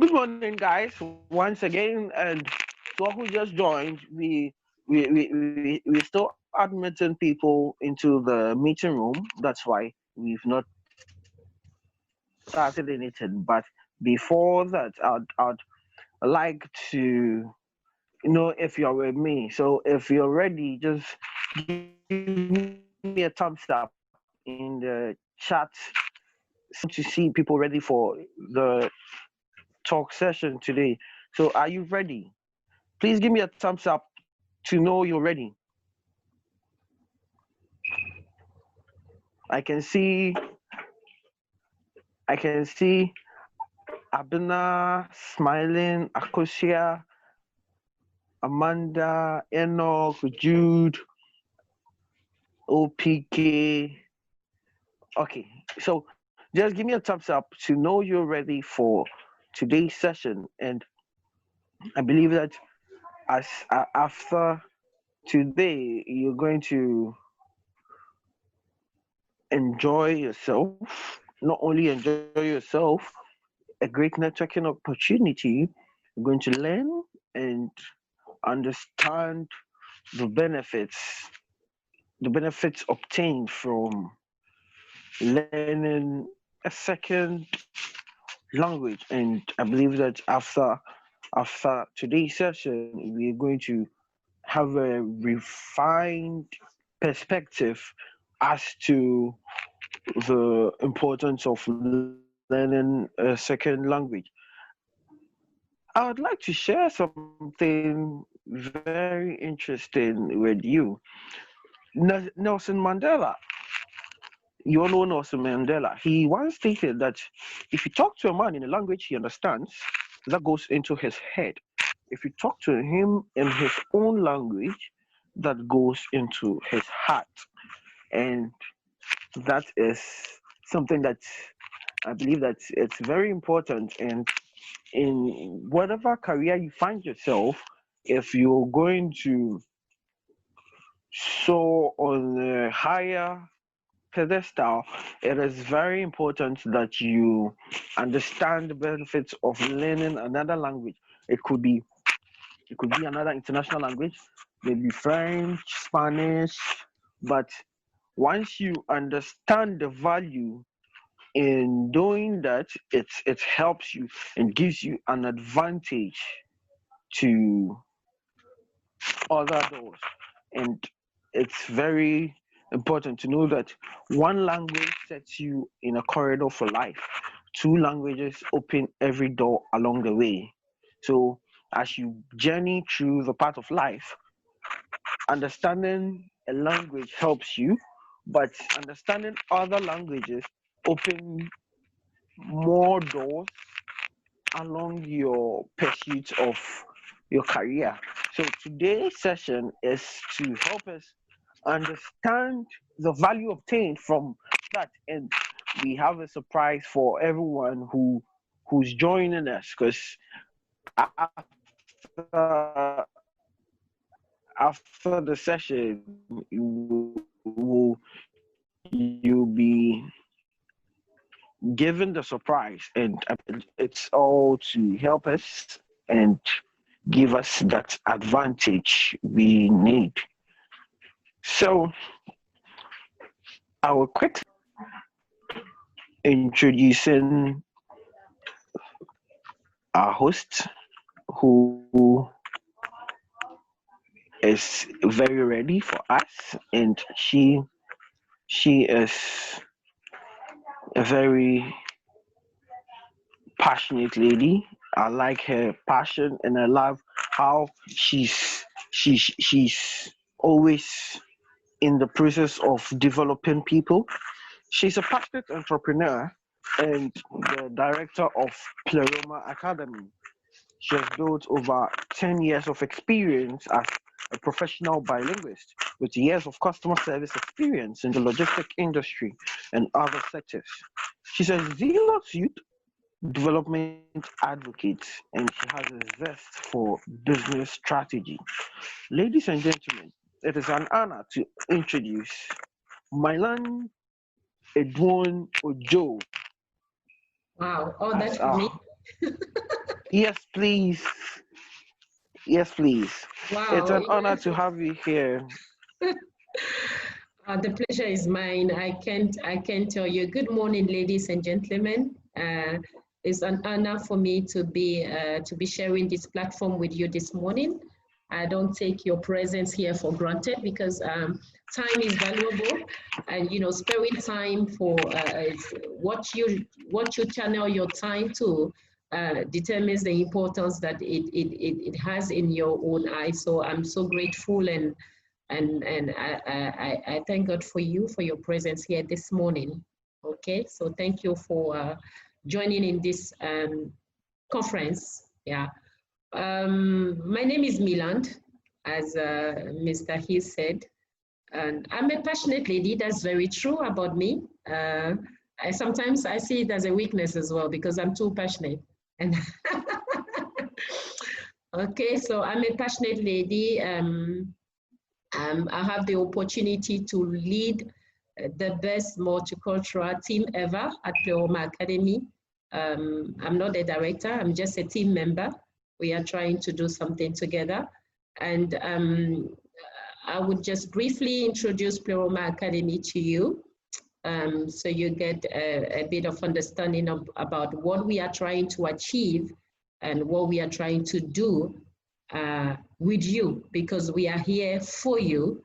Good morning, guys. Once again, and to all who just joined, we still admitting people into the meeting room. That's why we've not started anything. But before that, I'd like to know if you're with me. So if you're ready, just give me a thumbs up in the chat. To see people ready for the talk session today. So are you ready? Please give me a thumbs up to know you're ready. I can see I can see Abina smiling, Akosia, Amanda, Enoch, Jude, OPK. Okay, so just give me a thumbs up to know you're ready for today's session. And I believe that after today, you're going to enjoy yourself. Not only enjoy yourself, a great networking opportunity. You're going to learn and understand the benefits, the benefits obtained from learning a second language. And I believe that after today's session, we're going to have a refined perspective as to the importance of learning a second language. I would like to share something very interesting with you. Nelson Mandela, you all know Nelson Mandela, he once stated that if you talk to a man in a language he understands, that goes into his head. If you talk to him in his own language, that goes into his heart. And that is something that I believe that it's very important. And in whatever career you find yourself, if you're going to soar on a higher pedestal, it is very important that you understand the benefits of learning another language. It could be it could be another international language, maybe French, Spanish, but once you understand the value in doing that, it helps you and gives you an advantage to other doors. And it's very important to know that one language sets you in a corridor for life. Two languages open every door along the way. So as you journey through the path of life, understanding a language helps you, but understanding other languages open more doors along your pursuit of your career. So today's session is to help us understand the value obtained from that, and we have a surprise for everyone who's joining us because after the session you'll be given the surprise, and it's all to help us and give us that advantage we need. So I will quickly introducing our host who is very ready for us, and she is a very passionate lady. I like her passion, and I love how she's always in the process of developing people. She's a passionate entrepreneur and the director of Pleroma Academy. She has built over 10 years of experience as a professional bilingualist with years of customer service experience in the logistic industry and other sectors. She's a zealous youth development advocate and she has a zest for business strategy. Ladies and gentlemen, it is an honor to introduce Mylande Edoun Odjo Wow. Oh, as that's our me. Yes, please. Yes, please. It's Wow. an honor to have you here. The pleasure is mine. I can't tell you. Good morning, ladies and gentlemen. It's an honor for me to be sharing this platform with you this morning. I don't take your presence here for granted because time is valuable, and sparing time for what you channel your time to determines the importance that it has in your own eyes. So I'm so grateful and I thank God for you, for your presence here this morning. Okay, so thank you for joining in this conference. Yeah, my name is Mylande, as Mr. He said, and I'm a passionate lady. That's very true about me. Sometimes I see it as a weakness as well because I'm too passionate. And okay, so I'm a passionate lady. I have the opportunity to lead the best multicultural team ever at Pleroma Academy. I'm not a director, I'm just a team member. We are trying to do something together. And I would just briefly introduce Pleroma Academy to you so you get a bit of understanding about what we are trying to achieve and what we are trying to do with you, because we are here for you.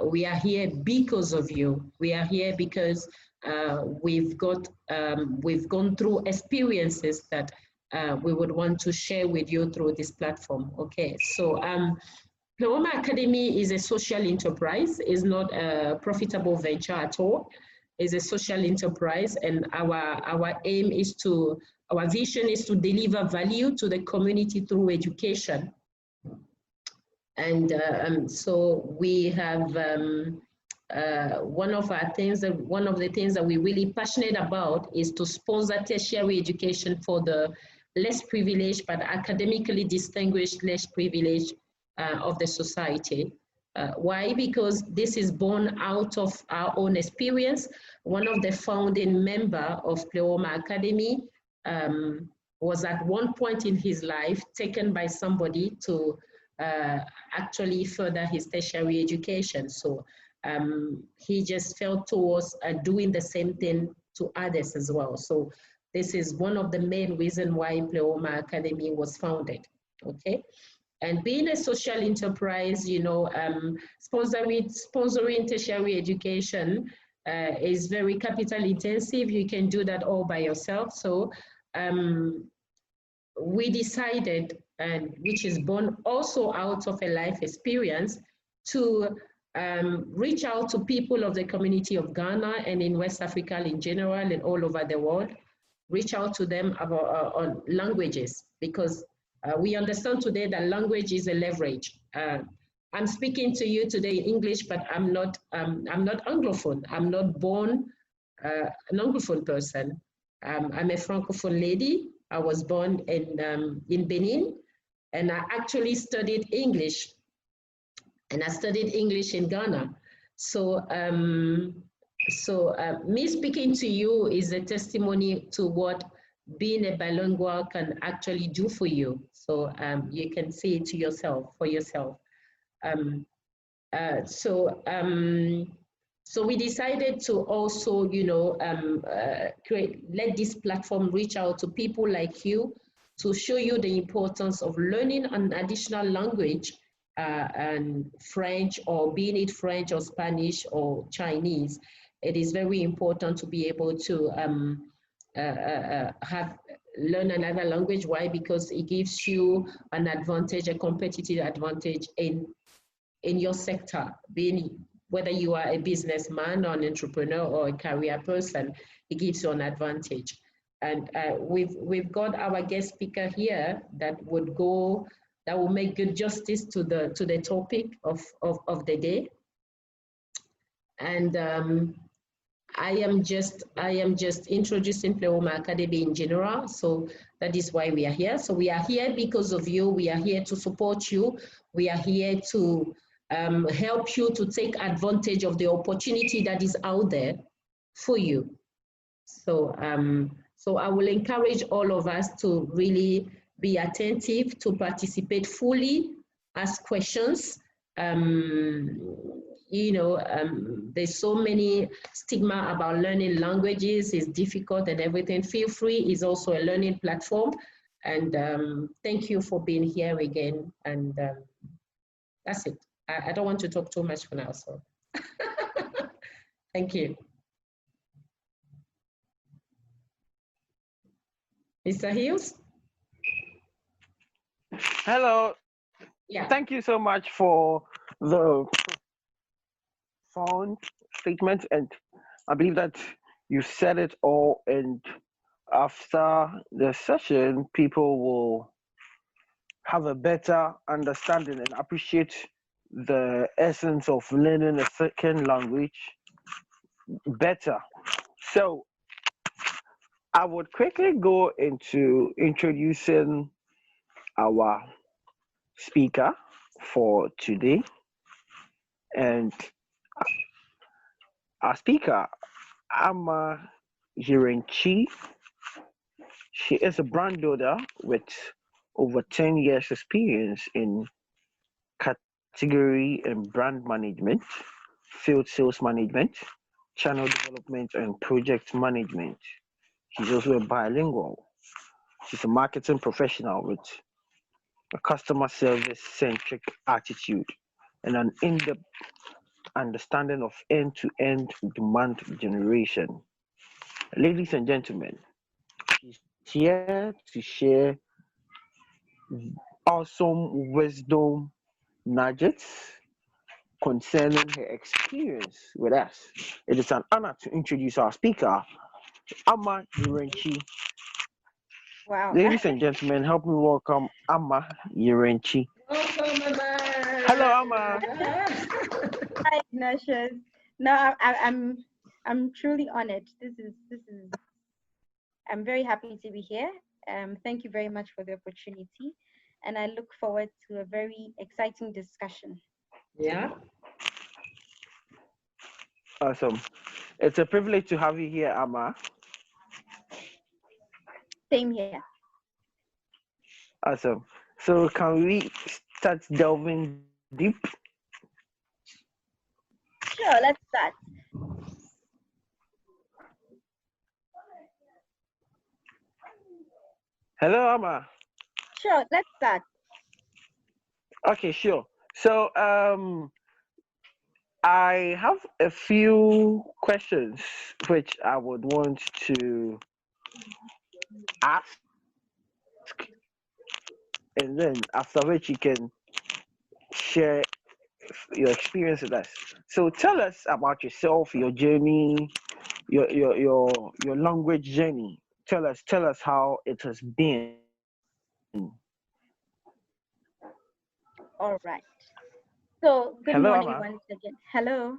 We are here because of you. We are here because we've gone through experiences that we would want to share with you through this platform. Okay, so Pleroma Academy is a social enterprise. It's not a profitable venture at all. It's a social enterprise, and our aim is to, our vision is to deliver value to the community through education. And so we have one of the things that we're really passionate about is to sponsor tertiary education for the less privileged but academically distinguished less privileged of the society. Why? Because this is born out of our own experience. One of the founding members of Pleroma Academy was at one point in his life taken by somebody to actually further his tertiary education. So he just felt towards doing the same thing to others as well. So this is one of the main reasons why Pleroma Academy was founded, okay? And being a social enterprise, sponsoring tertiary education is very capital intensive. You can do that all by yourself. So we decided, and which is born also out of a life experience, to reach out to people of the community of Ghana and in West Africa in general and all over the world, reach out to them about on languages, because we understand today that language is a leverage. I'm speaking to you today in English, but I'm not Anglophone. I'm not born an Anglophone person. I'm a Francophone lady. I was born in Benin, and I actually studied English. And I studied English in Ghana. So, me speaking to you is a testimony to what being a bilingual can actually do for you. So you can see it to yourself, for yourself. So we decided to also, let this platform reach out to people like you to show you the importance of learning an additional language, and French, or being it French or Spanish or Chinese. It is very important to be able to learn another language. Why? Because it gives you an advantage, a competitive advantage in your sector, being whether you are a businessman or an entrepreneur or a career person, it gives you an advantage. And we've got our guest speaker here that will make good justice to the topic of the day. And I am just introducing Pleroma Academy in general, so that is why we are here. So we are here because of you. We are here to support you. We are here to help you to take advantage of the opportunity that is out there for you. So So I will encourage all of us to really be attentive, to participate fully, ask questions. There's so many stigma about learning languages, it's difficult and everything. Feel Free is also a learning platform. And thank you for being here again. And that's it. I don't want to talk too much for now, so. Thank you. Mr. Hills? Hello. Yeah. Thank you so much for the phone statement, and I believe that you said it all. And after the session, people will have a better understanding and appreciate the essence of learning a second language better. So I would quickly go into introducing our speaker for today. And our speaker, Amma Yirenkyi, she is a brand builder with over 10 years experience in category and brand management, field sales management, channel development, and project management. She's also a bilingual. She's a marketing professional with a customer service centric attitude and an in depth understanding of end to end demand generation. Ladies and gentlemen, she's here to share awesome wisdom nuggets concerning her experience with us. It is an honor to introduce our speaker, Amma Yirenkyi. Wow. Ladies and gentlemen, help me welcome Amma Yirenkyi. Welcome, Amma. Hello, Amma. Hi, Ignatius. No, I'm truly honored. This is. I'm very happy to be here. Thank you very much for the opportunity, and I look forward to a very exciting discussion. Yeah. Awesome. It's a privilege to have you here, Amma. Same here. Awesome. So can we start delving deep? Sure, let's start. Hello, Amma. Sure, let's start. Okay, sure. So I have a few questions which I would want to ask, and then after which you can share your experience with us. So tell us about yourself, your journey, your language journey. Tell us how it has been. All right. So, good Hello, morning Amma. once again. Hello.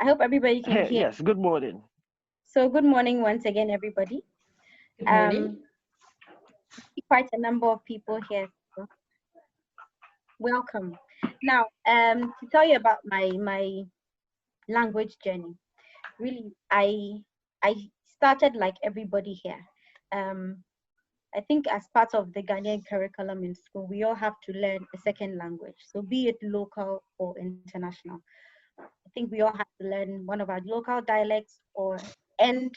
I hope everybody can Hey, hear. yes, good morning. So, good morning once again, everybody. Good morning. Quite a number of people here. So welcome. Now, to tell you about my language journey. Really, I started like everybody here. I think as part of the Ghanaian curriculum in school, we all have to learn a second language. So be it local or international. I think we all have to learn one of our local dialects and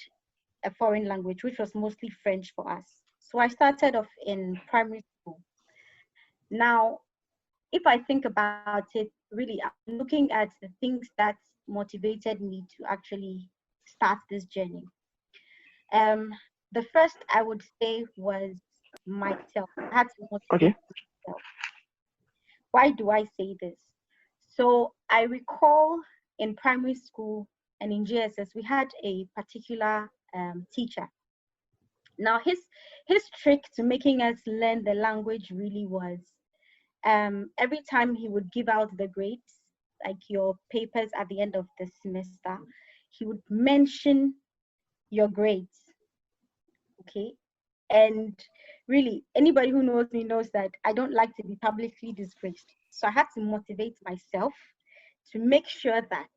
a foreign language, which was mostly French for us. So I started off in primary school. Now, if I think about it, really, I'm looking at the things that motivated me to actually start this journey. The first I would say was myself. I had to motivate myself. Why do I say this? So I recall in primary school and in JSS, we had a particular teacher. Now his trick to making us learn the language really was every time he would give out the grades, like your papers at the end of the semester, he would mention your grades. Okay. And really, anybody who knows me knows that I don't like to be publicly disgraced. So I had to motivate myself to make sure that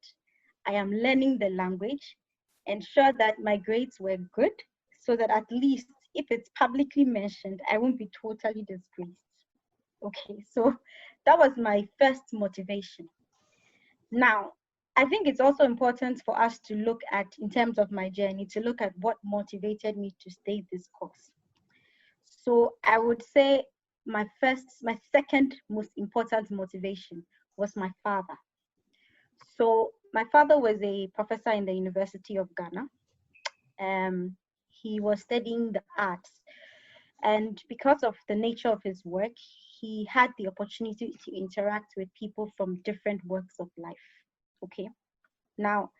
I am learning the language ensure that my grades were good, so that at least if it's publicly mentioned, I won't be totally disgraced. Okay, so that was my first motivation. Now, I think it's also important for us to look at, in terms of my journey, to look at what motivated me to stay this course. So I would say my second most important motivation was my father. So my father was a professor in the University of Ghana. He was studying the arts, and because of the nature of his work, he had the opportunity to interact with people from different walks of life. Okay. Now,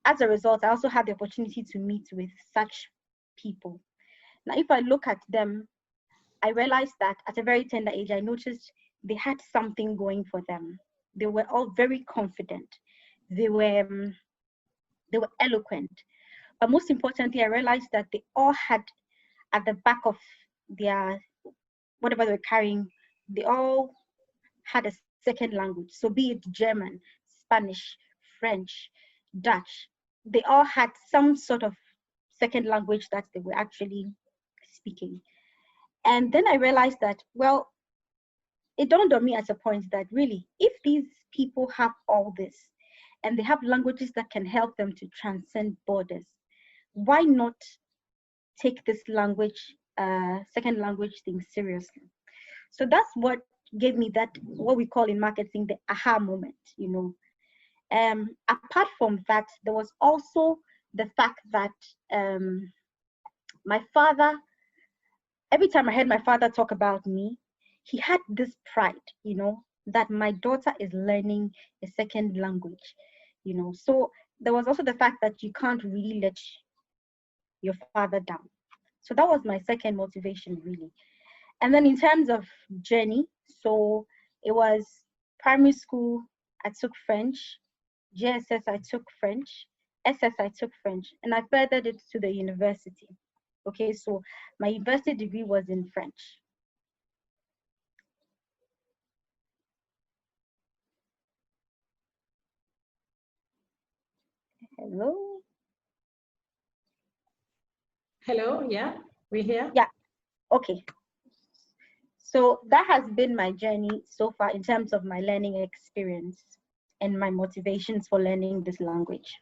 as a result, I also had the opportunity to meet with such people. Now, if I look at them, I realized that at a very tender age, I noticed they had something going for them. They were all very confident. They were eloquent. But most importantly, I realized that they all had at the back of their, whatever they were carrying, they all had a second language. So be it German, Spanish, French, Dutch, they all had some sort of second language that they were actually speaking. And then I realized that, well, it dawned on me at a point that really, if these people have all this and they have languages that can help them to transcend borders, why not take this language, second language thing seriously? So that's what gave me that, what we call in marketing, the aha moment, you know. Apart from that, there was also the fact that my father, every time I heard my father talk about me, he had this pride, you know, that my daughter is learning a second language, you know. So there was also the fact that you can't really let your father down. So that was my second motivation, really. And then in terms of journey, so it was primary school, I took French, JSS, I took French, SS, I took French, and I furthered it to the university. Okay, so my university degree was in French. Hello? Hello, yeah, we're here. Yeah, okay. So that has been my journey so far in terms of my learning experience and my motivations for learning this language.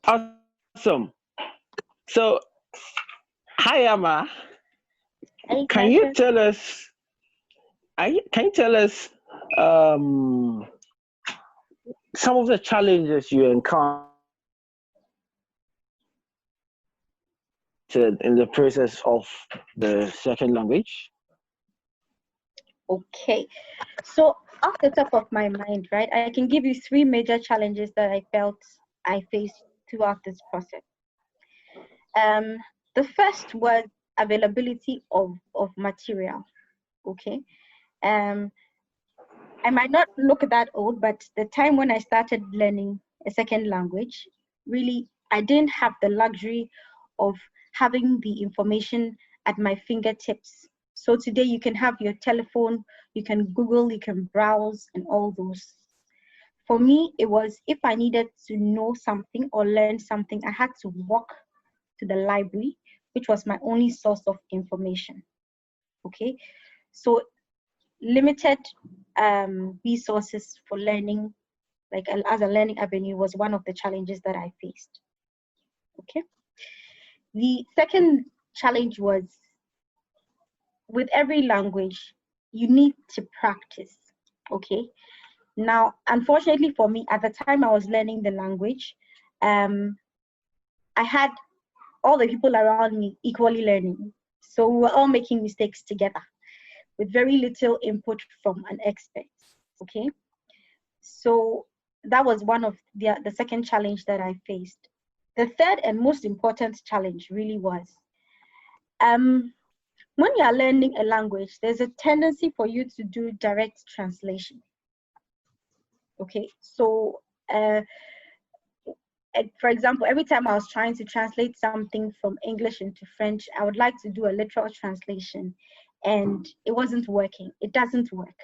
Awesome. So, hi Amma. Hey, Can you tell us? Can you tell us some of the challenges you encountered in the process of the second language? Okay, so off the top of my mind, right, I can give you three major challenges that I felt I faced throughout this process. The first was availability of material. Okay, I might not look that old, but the time when I started learning a second language, really, I didn't have the luxury of having the information at my fingertips. So today you can have your telephone, you can Google, you can browse, and all those. For me, it was if I needed to know something or learn something, I had to walk to the library, which was my only source of information. Okay, so limited resources for learning, like as a learning avenue, was one of the challenges that I faced. Okay. The second challenge was, with every language, you need to practice. Okay. Now, unfortunately for me, at the time I was learning the language, I had all the people around me equally learning. So we were all making mistakes together with very little input from an expert. Okay. So that was one of the second challenge that I faced. The third and most important challenge really was, when you are learning a language, there's a tendency for you to do direct translation. Okay, so for example, every time I was trying to translate something from English into French, I would like to do a literal translation, and it wasn't working. It doesn't work.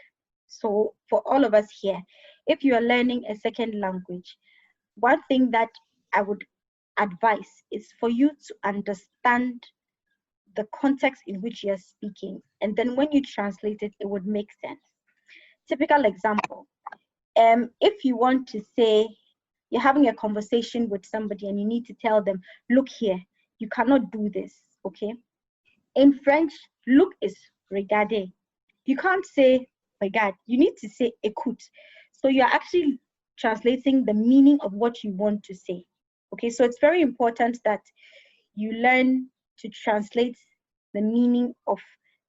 So for all of us here, if you are learning a second language, one thing that I would advise is for you to understand the context in which you're speaking. And then when you translate it, it would make sense. Typical example, if you want to say, you're having a conversation with somebody and you need to tell them, look here, you cannot do this, okay? In French, look is regarder. You can't say regard, you need to say écoute. So you're actually translating the meaning of what you want to say, okay? So it's very important that you learn to translate the meaning of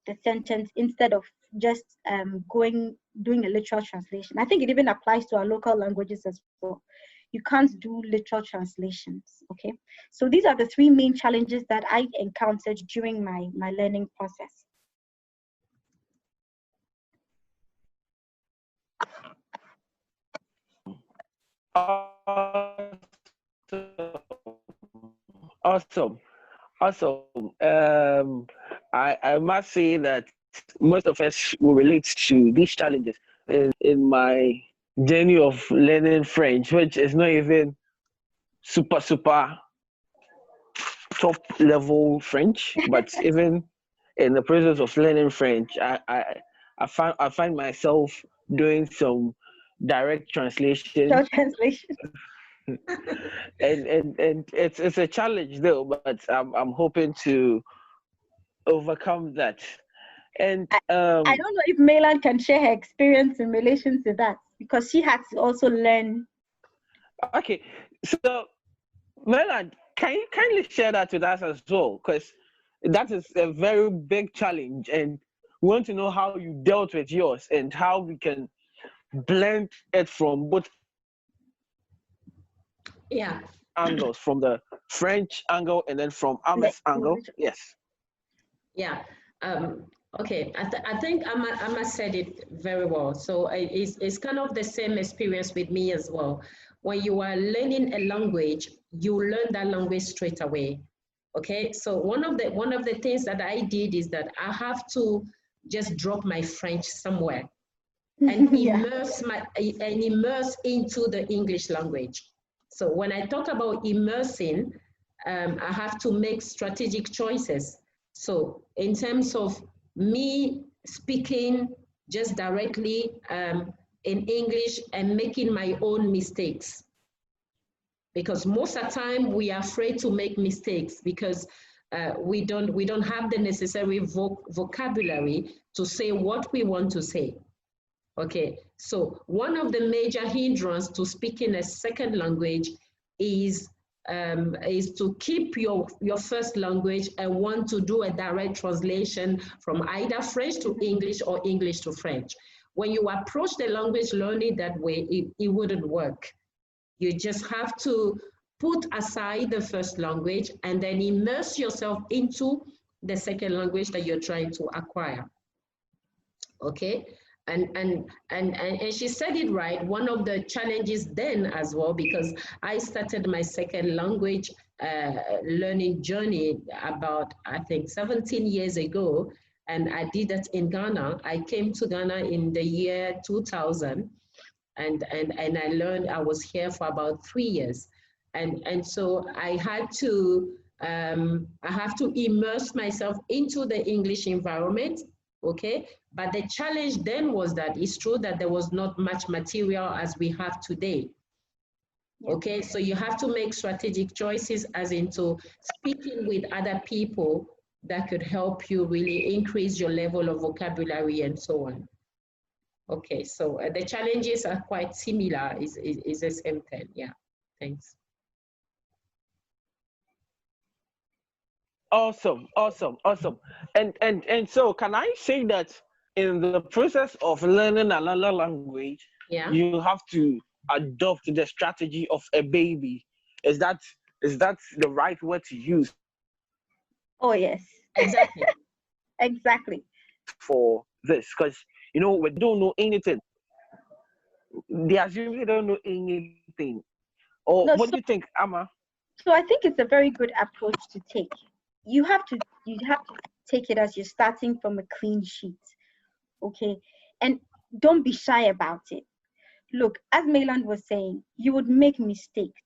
the sentence instead of just doing a literal translation. I think it even applies to our local languages as well. You can't do literal translations, okay? So these are the three main challenges that I encountered during my learning process. Awesome. Awesome. I must say that most of us will relate to these challenges in my journey of learning French, which is not even super top level French, but even in the process of learning French, I find myself doing some direct translation. Translation. and it's a challenge though, but I'm hoping to overcome that. And I don't know if Mylande can share her experience in relation to that, because she had to also learn. okay, so Mylande, can you kindly share that with us as well? Because that is a very big challenge, and we want to know how you dealt with yours and how we can blend it from both angles, from the French angle and then from Amma's angle. Yes. Yeah. Okay. I think Amma said it very well. So it's kind of the same experience with me as well. When you are learning a language, you learn that language straight away. Okay. So one of the things that I did is that I have to just drop my French somewhere and immerse into the English language. So when I talk about immersing, I have to make strategic choices. So in terms of me speaking just directly in English and making my own mistakes, because most of the time we are afraid to make mistakes because we don't have the necessary vocabulary to say what we want to say. Okay, so one of the major hindrances to speaking a second language is to keep your first language and want to do a direct translation from either French to English or English to French. When you approach the language learning that way, it wouldn't work. You just have to put aside the first language and then immerse yourself into the second language that you're trying to acquire. Okay. And she said it right. One of the challenges then as well, because I started my second language learning journey about, I think, 17 years ago. And I did that in Ghana. I came to Ghana in the year 2000. And I learned, I was here for about 3 years. And so I had to immerse myself into the English environment. Okay, but the challenge then was that it's true that there was not much material as we have today. Okay, so you have to make strategic choices as into speaking with other people that could help you really increase your level of vocabulary and so on. Okay, so the challenges are quite similar, is the same thing. Yeah, thanks. Awesome. And so can I say that in the process of learning another language, you have to adopt the strategy of a baby? Is that the right word to use? Oh yes, exactly. Exactly. For this, because we don't know anything. They assume they don't know anything. Or what do you think, Amma? So I think it's a very good approach to take. You have to take it as you're starting from a clean sheet, okay? And don't be shy about it. Look, as Mylande was saying, you would make mistakes,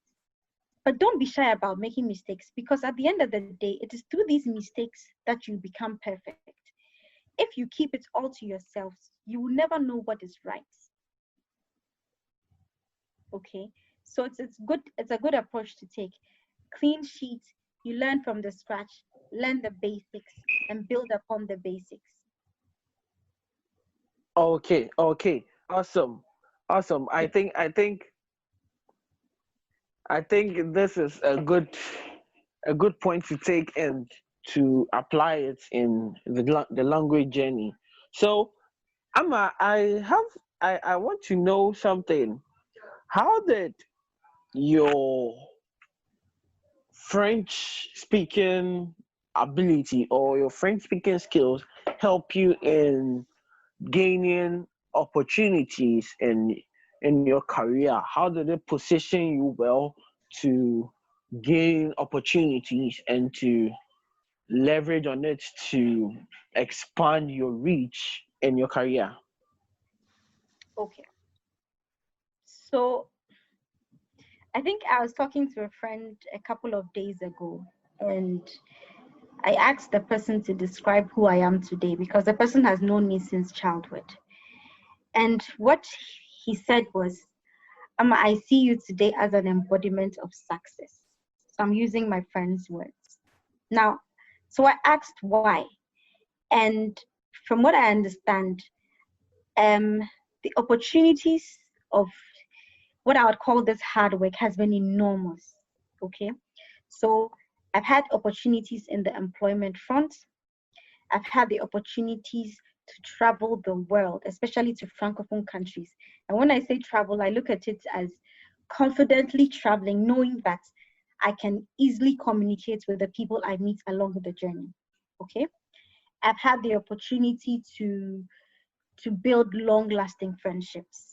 but don't be shy about making mistakes, because at the end of the day, it is through these mistakes that you become perfect. If you keep it all to yourselves, you will never know what is right. Okay, so it's good. It's a good approach to take. Clean sheet. You learn from the scratch, learn the basics, and build upon the basics. Okay, okay, awesome, awesome. I think this is a good point to take and to apply it in the language journey. So, Amma, I want to know something. How did your French speaking ability or your French speaking skills help you in gaining opportunities in your career? How did it position you well to gain opportunities and to leverage on it to expand your reach in your career? Okay, so I think I was talking to a friend a couple of days ago, and I asked the person to describe who I am today, because the person has known me since childhood. And what he said was, I see you today as an embodiment of success. So I'm using my friend's words. Now, so I asked why. And from what I understand, the opportunities of what I would call this hard work has been enormous. Okay. So I've had opportunities in the employment front. I've had the opportunities to travel the world, especially to Francophone countries. And when I say travel, I look at it as confidently traveling, knowing that I can easily communicate with the people I meet along the journey. Okay. I've had the opportunity to build long-lasting friendships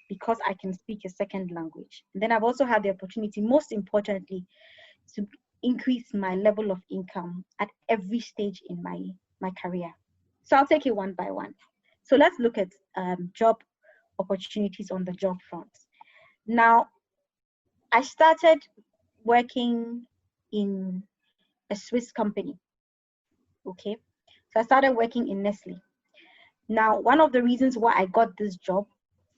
because I can speak a second language. And then I've also had the opportunity, most importantly, to increase my level of income at every stage in my career. So I'll take it one by one. So let's look at job opportunities on the job front. Now, I started working in a Swiss company. Okay. So I started working in Nestle. Now, one of the reasons why I got this job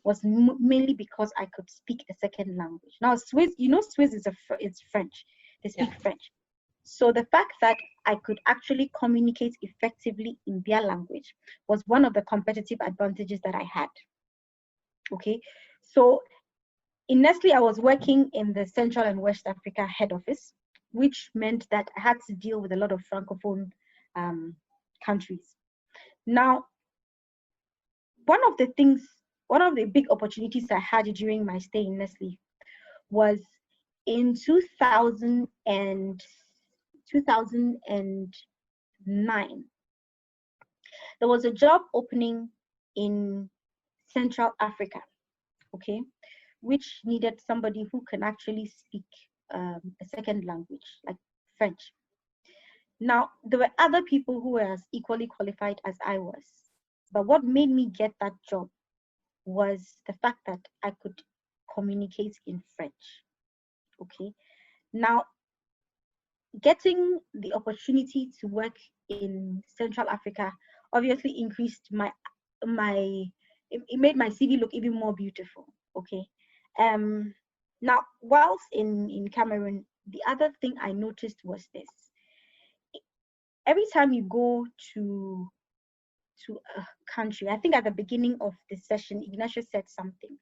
was mainly because I could speak a second language. Now, Swiss, Swiss is it's French. They speak French. So the fact that I could actually communicate effectively in their language was one of the competitive advantages that I had. Okay, so in Nestle, I was working in the Central and West Africa head office, which meant that I had to deal with a lot of Francophone countries. Now, one of the big opportunities I had during my stay in Nestle was in 2009. There was a job opening in Central Africa, okay, which needed somebody who can actually speak a second language, like French. Now, there were other people who were as equally qualified as I was. But what made me get that job was the fact that I could communicate in French. Okay. Now, getting the opportunity to work in Central Africa obviously increased it made my CV look even more beautiful. Okay. Now, whilst in Cameroon, the other thing I noticed was this. Every time you go to a country, I think at the beginning of the session, Ignacio said something.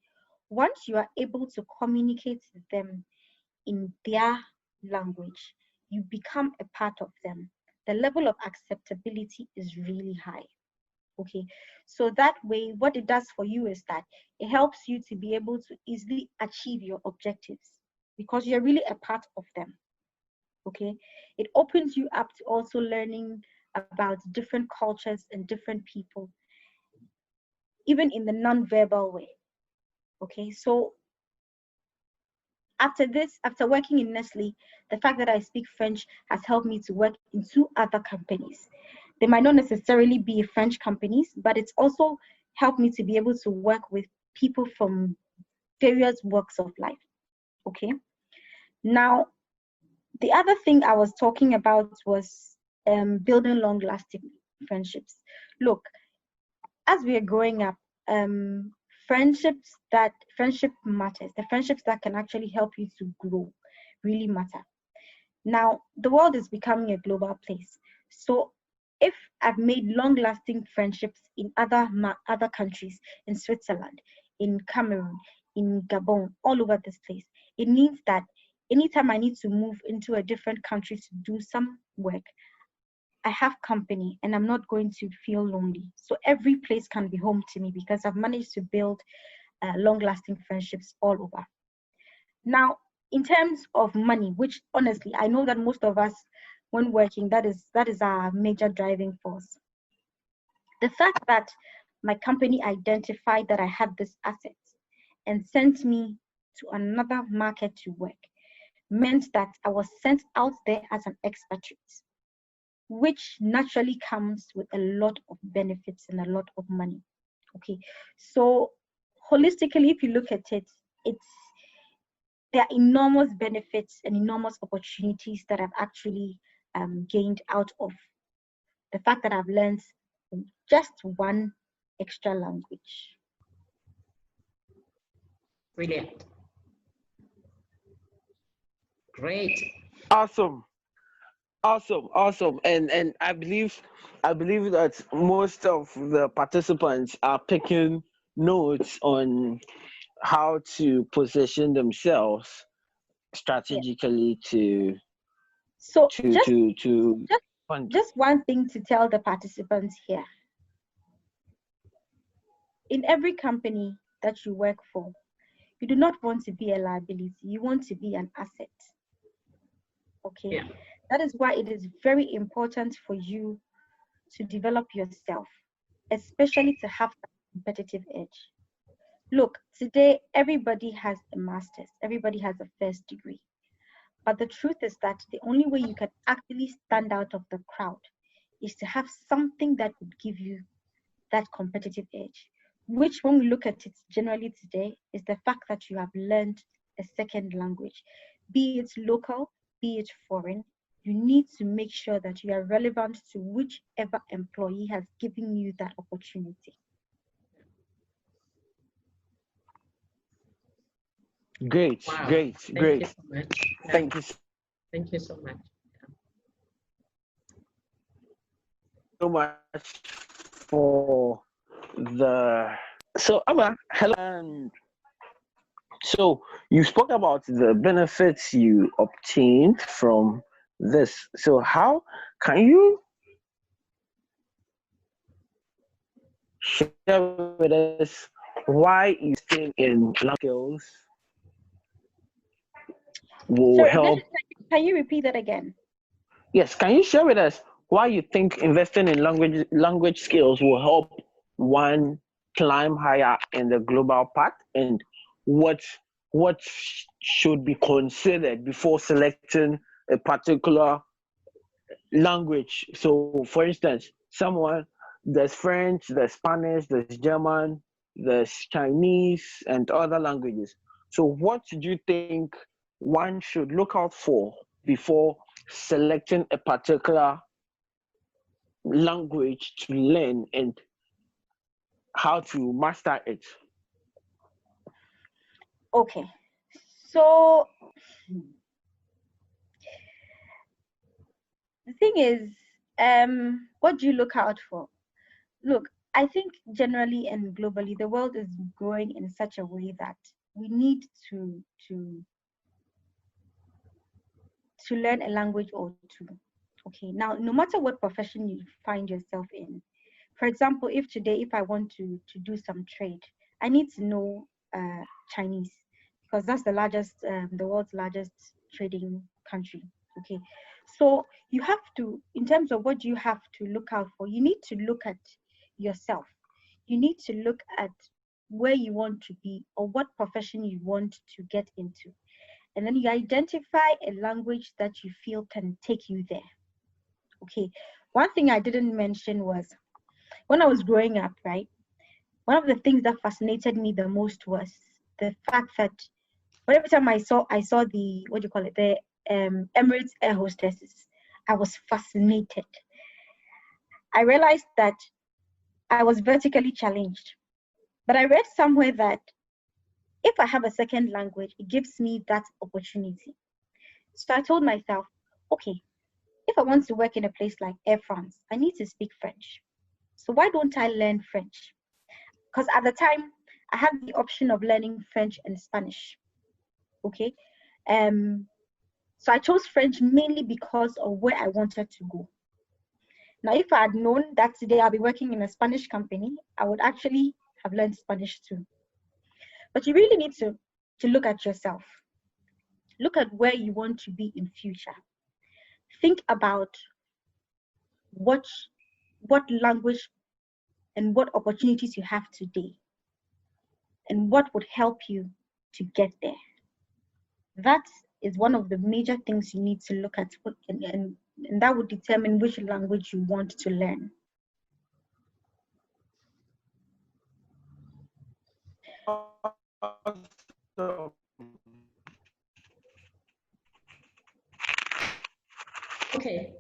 Once you are able to communicate with them in their language, you become a part of them. The level of acceptability is really high. Okay, so that way, what it does for you is that it helps you to be able to easily achieve your objectives because you're really a part of them. Okay, it opens you up to also learning about different cultures and different people, even in the non-verbal way. Okay, so after working in Nestle, the fact that I speak French has helped me to work in 2 other companies. They might not necessarily be French companies, but it's also helped me to be able to work with people from various walks of life. Okay. Now, the other thing I was talking about was building long-lasting friendships. Look, as we are growing up, friendship matters. The friendships that can actually help you to grow really matter. Now, the world is becoming a global place. So if I've made long-lasting friendships in other countries, in Switzerland, in Cameroon, in Gabon, all over this place, it means that anytime I need to move into a different country to do some work, I have company and I'm not going to feel lonely. So every place can be home to me because I've managed to build long-lasting friendships all over. Now, in terms of money, which honestly, I know that most of us, when working, that is our major driving force. The fact that my company identified that I had this asset and sent me to another market to work meant that I was sent out there as an expatriate, which naturally comes with a lot of benefits and a lot of money. Okay, so holistically, if you look at it, there are enormous benefits and enormous opportunities that I've actually gained out of the fact that I've learned just one extra language. Brilliant. Great. Awesome. Awesome. And I believe that most of the participants are picking notes on how to position themselves strategically to So fund. just one thing to tell the participants here. In every company that you work for, you do not want to be a liability, you want to be an asset. Okay. Yeah. That is why it is very important for you to develop yourself, especially to have a competitive edge. Look, today everybody has a master's, everybody has a first degree. But the truth is that the only way you can actually stand out of the crowd is to have something that would give you that competitive edge, which when we look at it generally today is the fact that you have learned a second language, be it local, be it foreign. You need to make sure that you are relevant to whichever employee has given you that opportunity. Great. Wow. Thank you so much. Thank you Thank you so much. so much for the. So Amma, hello. And so you spoke about the benefits you obtained from this. So how can you share with us why you think in skills will So help? can you repeat that again? Yes, can you share with us why you think investing in language skills will help one climb higher in the global path, and what should be considered before selecting a particular language? So, for instance, there's French, there's Spanish, there's German, there's Chinese, and other languages. So, what do you think one should look out for before selecting a particular language to learn and how to master it? Okay. So the thing is, what do you look out for? Look, I think generally and globally, the world is growing in such a way that we need to learn a language or two. Okay, now no matter what profession you find yourself in, for example, if I want to do some trade, I need to know Chinese because that's the world's largest trading country. Okay, so you have to, in terms of what you have to look out for, you need to look at yourself. You need to look at where you want to be or what profession you want to get into. And then you identify a language that you feel can take you there. Okay, one thing I didn't mention was when I was growing up, right? one of the things that fascinated me the most was the fact that every time I saw the, what do you call it, the Emirates air hostesses, I was fascinated. I realized that I was vertically challenged. But I read somewhere that if I have a second language, it gives me that opportunity. So I told myself, okay, if I want to work in a place like Air France, I need to speak French. So why don't I learn French? Because at the time, I had the option of learning French and Spanish. Okay. So I chose French mainly because of where I wanted to go. Now, if I had known that today I'll be working in a Spanish company, I would actually have learned Spanish too. But you really need to look at yourself. Look at where you want to be in future. Think about what language and what opportunities you have today and what would help you to get there. That is one of the major things you need to look at, and that would determine which language you want to learn. Okay.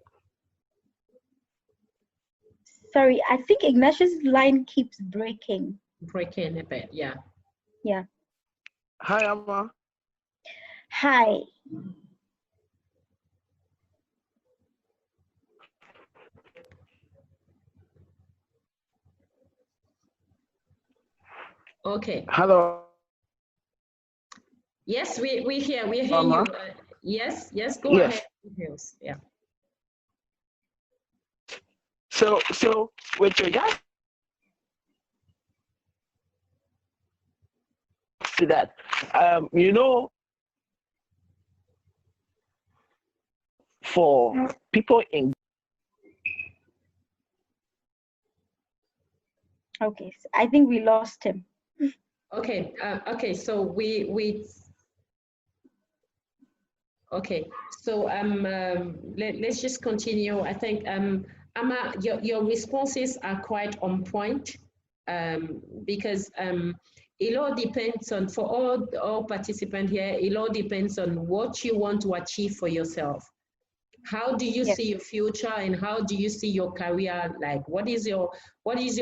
Sorry, I think Ignatius' line keeps breaking. Breaking a bit, yeah. Yeah. Hi, Amma. Hi. Okay. Hello. Yes, we're here. We're hearing Amma. you. Yes, go Yes. ahead. Yeah. So with regards to that, for people in. Okay, so I think we lost him. Okay. Okay. So we. Okay. So let's just continue. I think Amma, your responses are quite on point because it all depends on, for all participants here, it all depends on what you want to achieve for yourself. How do you see your future, and how do you see your career? Like, what is your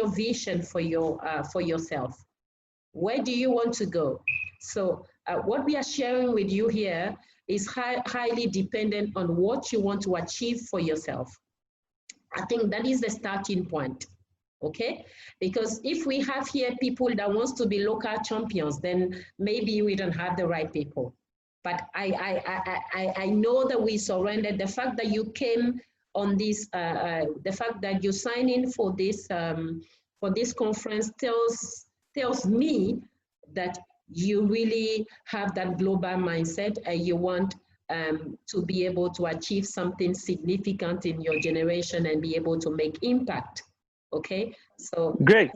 vision for yourself? Where do you want to go? So what we are sharing with you here is highly dependent on what you want to achieve for yourself. I think that is the starting point. Okay, because if we have here people that wants to be local champions, then maybe we don't have the right people. But I know that we surrendered. The fact that you came on this, the fact that you signed in for this conference tells me that you really have that global mindset, and you want to be able to achieve something significant in your generation and be able to make impact. Okay, so Great.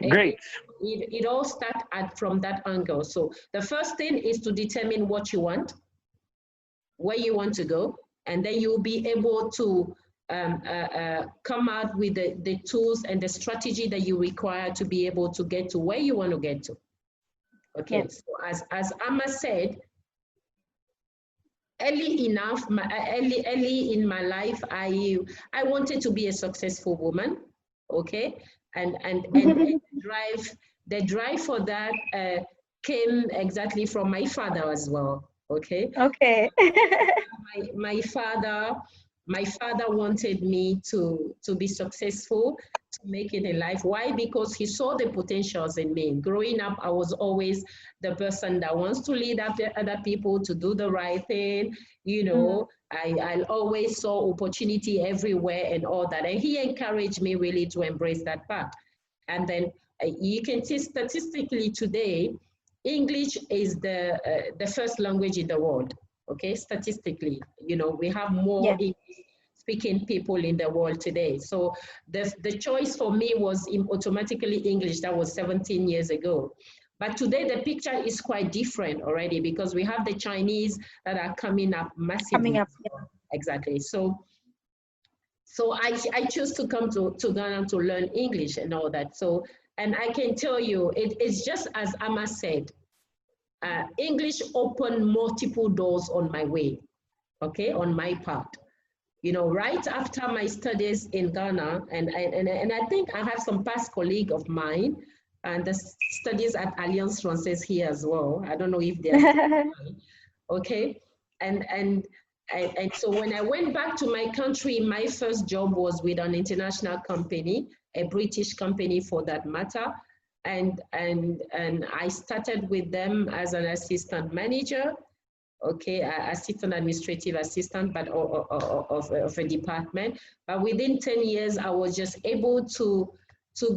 Great. It all starts from that angle. So the first thing is to determine what you want, where you want to go, and then you'll be able to come out with the tools and the strategy that you require to be able to get to where you want to get to. Okay, so as Amma said, early in my life, I wanted to be a successful woman. Okay, and the drive for that came exactly from my father as well. Okay. Okay. my father wanted me to be successful, to make it in life. Why? Because he saw the potentials in me. Growing up, I was always the person that wants to lead other people to do the right thing. You know, I always saw opportunity everywhere and all that. And he encouraged me really to embrace that path. And then you can see statistically today, English is the first language in the world. Okay, statistically, you know, we have more English-speaking people in the world today. So the choice for me was automatically English. That was 17 years ago. But today the picture is quite different already, because we have the Chinese that are coming up massively. Exactly. So I chose to come to Ghana to learn English and all that. So And I can tell you, it's just as Amma said, English opened multiple doors on my way, okay, on my part. You know, right after my studies in Ghana, and I think I have some past colleague of mine, and the studies at Alliance Française here as well. I don't know if they're still okay. And so when I went back to my country, my first job was with an international company, a British company for that matter. And I started with them as an assistant manager, okay, assistant administrative assistant, but of a department. But within 10 years, I was just able to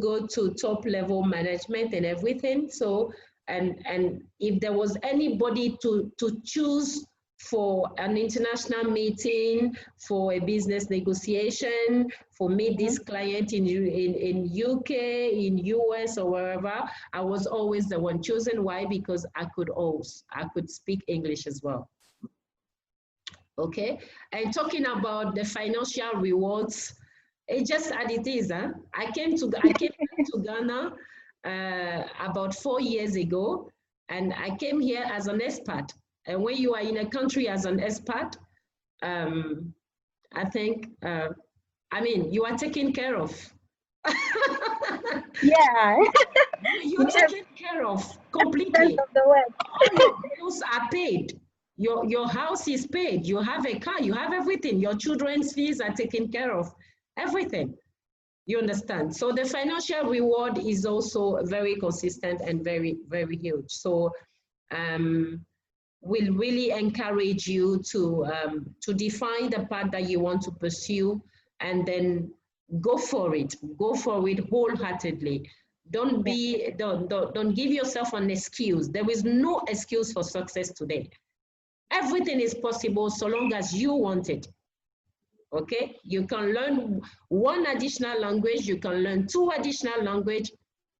go to top level management and everything. So, and if there was anybody to choose for an international meeting, for a business negotiation, for meet this client in UK, in US or wherever, I was always the one chosen. Why? Because I could speak English as well. Okay, and talking about the financial rewards, it's just as it is. Huh? I came to Ghana about 4 years ago, and I came here as an expat. And when you are in a country as an expat, I think, I mean, you are taken care of. Yeah. You're taken care of completely. Of the word. All your bills are paid. Your house is paid. You have a car. You have everything. Your children's fees are taken care of. Everything. You understand? So the financial reward is also very consistent and very, very huge. So we'll really encourage you to define the path that you want to pursue, and then go for it wholeheartedly. Don't give yourself an excuse. There is no excuse for success today. Everything is possible so long as you want it. Okay, you can learn 1 additional language, you can learn 2 additional language.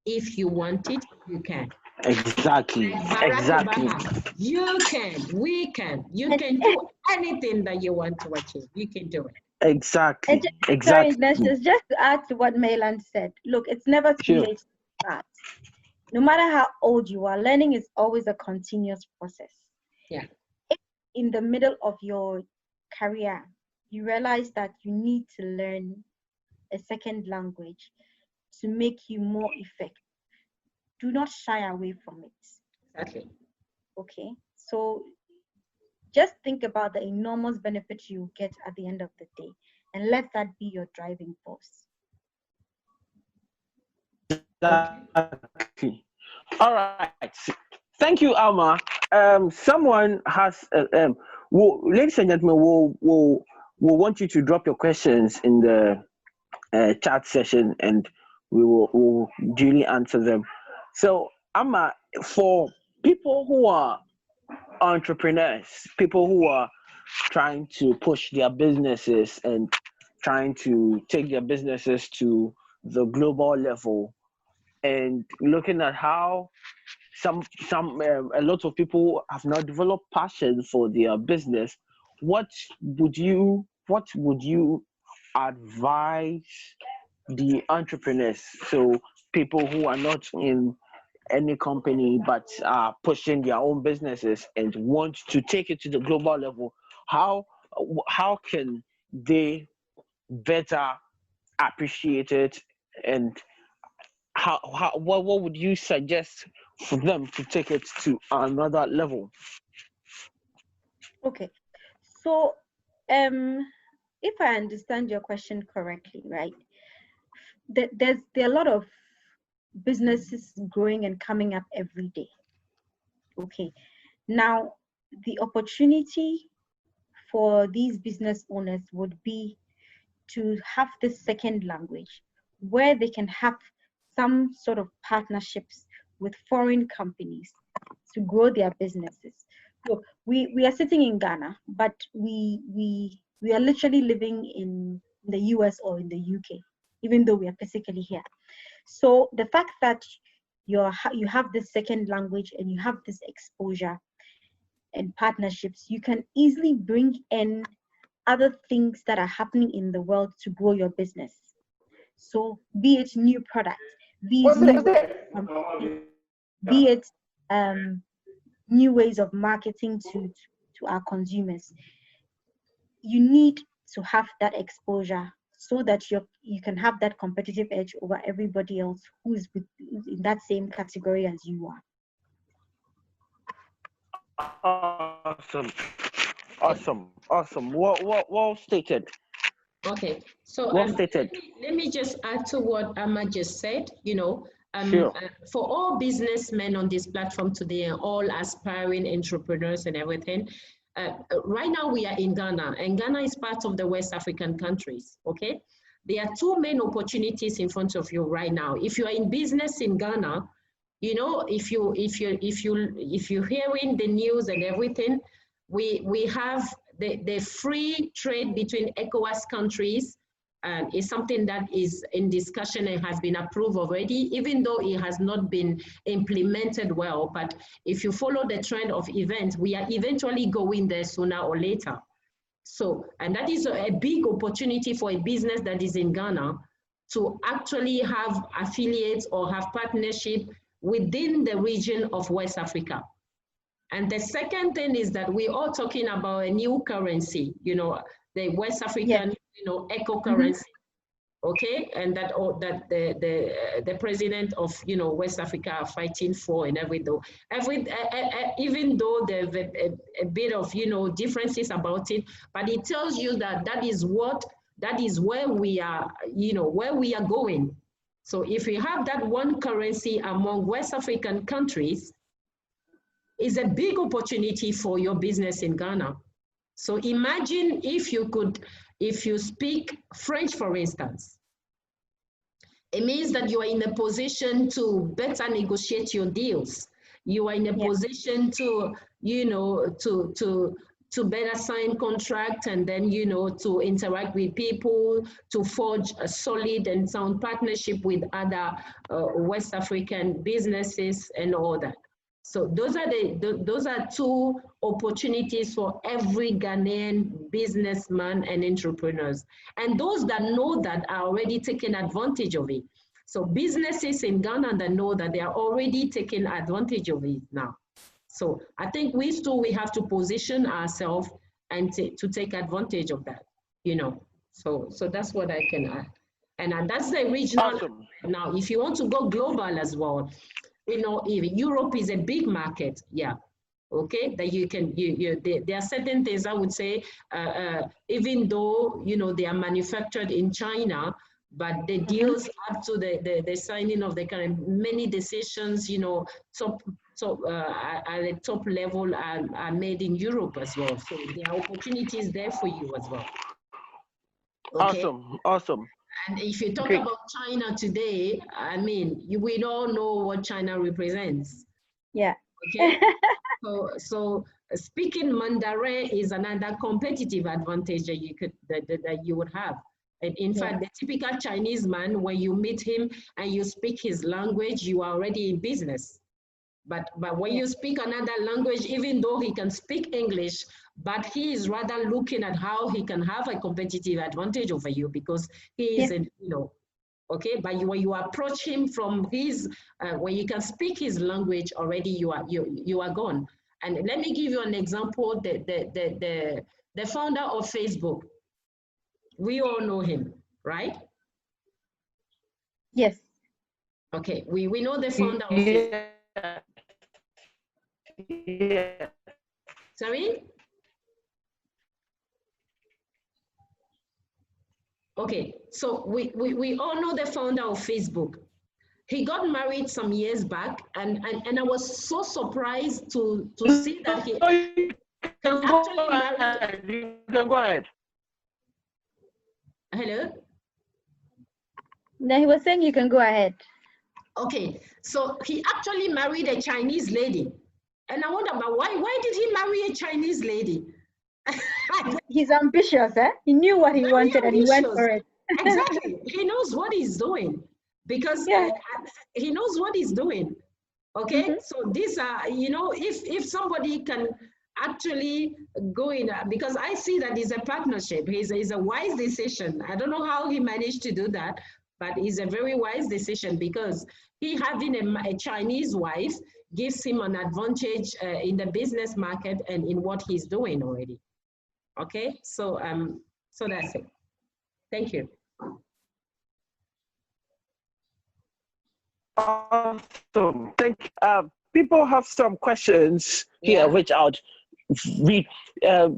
If you want it, you can. Exactly. Exactly. You can, we can, you can do anything that you want to achieve. You can do it. Exactly. Sorry, Exactly. just to add to what Mylande said. Look, it's never too late to start. No matter how old you are, learning is always a continuous process. Yeah. If in the middle of your career, you realize that you need to learn a second language to make you more effective, do not shy away from it. Exactly. Okay, so just think about the enormous benefits you get at the end of the day, and let that be your driving force. Exactly. All right. Thank you, Amma. Someone has, ladies and gentlemen, we'll want you to drop your questions in the chat session, and we'll duly answer them. So, Amma, for people who are entrepreneurs, people who are trying to push their businesses and trying to take their businesses to the global level, and looking at how a lot of people have not developed passion for their business, what would you advise the entrepreneurs, so people who are not in any company but are pushing their own businesses and want to take it to the global level, how can they better appreciate it, and what would you suggest for them to take it to another level? Okay, so if I understand your question correctly, right, there are a lot of businesses growing and coming up every day. Okay, now the opportunity for these business owners would be to have this second language where they can have some sort of partnerships with foreign companies to grow their businesses. Look, we are sitting in Ghana, but we are literally living in the US or in the UK, even though we are physically here. So the fact that you have this second language and you have this exposure and partnerships, you can easily bring in other things that are happening in the world to grow your business. So be it new products, these new be it new ways of marketing to our consumers. You need to have that exposure so that you can have that competitive edge over everybody else who's in that same category as you are. Awesome. Well stated. Okay, so Well stated. let me just add to what Amma just said. Sure. For all businessmen on this platform today and all aspiring entrepreneurs and everything, right now we are in Ghana, and Ghana is part of the West African countries. Okay, there are two main opportunities in front of you right now. If you are in business in Ghana, if you're hearing the news and everything, we have the free trade between ECOWAS countries is something that is in discussion and has been approved already, even though it has not been implemented well. But if you follow the trend of events, we are eventually going there sooner or later. So, and that is a big opportunity for a business that is in Ghana to actually have affiliates or have partnership within the region of West Africa. And the second thing is that we're all talking about a new currency, the West African, eco currency, okay, and that the president of West Africa are fighting for, and even though there's a bit of differences about it, but it tells you that that is where we are, where we are going. So if we have that one currency among West African countries, is a big opportunity for your business in Ghana. So imagine if you speak French, for instance, it means that you are in a position to better negotiate your deals. You are in a position to, to better sign contract, and then, to interact with people, to forge a solid and sound partnership with other West African businesses and all that. So those are two opportunities for every Ghanaian businessman and entrepreneurs. And those that know that are already taking advantage of it. So businesses in Ghana that know that they are already taking advantage of it now. So I think we have to position ourselves and to take advantage of that, So that's what I can add. And that's the regional. Awesome. Now, if you want to go global as well, Europe is a big market, okay, that you can, there are certain things I would say, even though, they are manufactured in China, but the deals up to the signing of the kind, many decisions, at the top level are made in Europe as well. So there are opportunities there for you as well. Okay? Awesome. And if you talk about China today, I mean, we all know what China represents. Yeah. Okay. so speaking Mandarin is another competitive advantage that you would have. And in fact, the typical Chinese man, when you meet him and you speak his language, you are already in business. But when you speak another language, even though he can speak English, but he is rather looking at how he can have a competitive advantage over you, because he is, okay. But when you approach him from his, when you can speak his language already, you are gone. And let me give you an example. The founder of Facebook, we all know him, right? Yes. Okay, we know the founder of Facebook. Yeah. Sorry? Okay, so we all know the founder of Facebook. He got married some years back, and I was so surprised to see that he actually married. You can go ahead. Hello? No, he was saying you can go ahead. Okay, so he actually married a Chinese lady. And I wonder about why did he marry a Chinese lady? He's ambitious, eh? He knew what he wanted and he went for it. Exactly. He knows what he's doing, because he knows what he's doing. Okay. So these are, if somebody can actually go in, because I see that it's a partnership. It's a wise decision. I don't know how he managed to do that, but it's a very wise decision because he having a Chinese wife gives him an advantage in the business market and in what he's doing already. Okay, so that's it. Thank you. Awesome. Thank you. People have some questions here, which I'll read.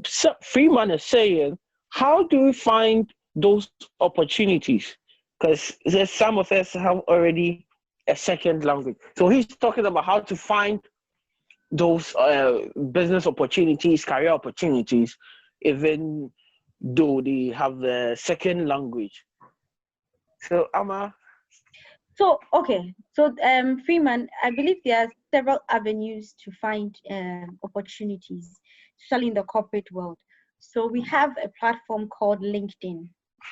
So Freeman is saying, how do we find those opportunities? Because some of us have already a second language. So he's talking about how to find those business opportunities, career opportunities, even though they have the second language. So Amma. So okay, so Freeman, I believe there are several avenues to find opportunities, especially in the corporate world. So we have a platform called LinkedIn.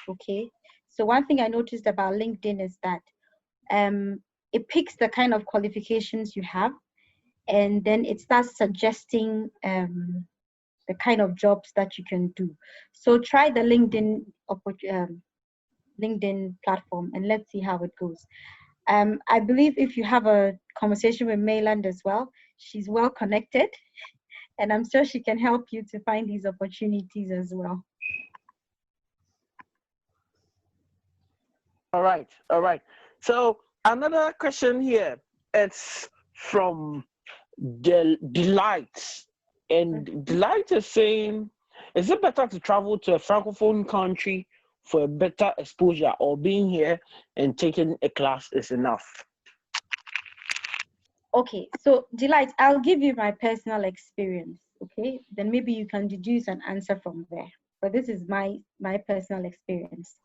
Okay, so one thing I noticed about LinkedIn is that it picks the kind of qualifications you have, and then it starts suggesting the kind of jobs that you can do. So try the LinkedIn platform and let's see how it goes. I believe if you have a conversation with Mylande as well, she's well connected, and I'm sure she can help you to find these opportunities as well. All right. So another question here, it's from Delight. And Delight is saying, is it better to travel to a Francophone country for a better exposure, or being here and taking a class is enough? Okay, so Delight, I'll give you my personal experience, okay? Then maybe you can deduce an answer from there. But this is my personal experience.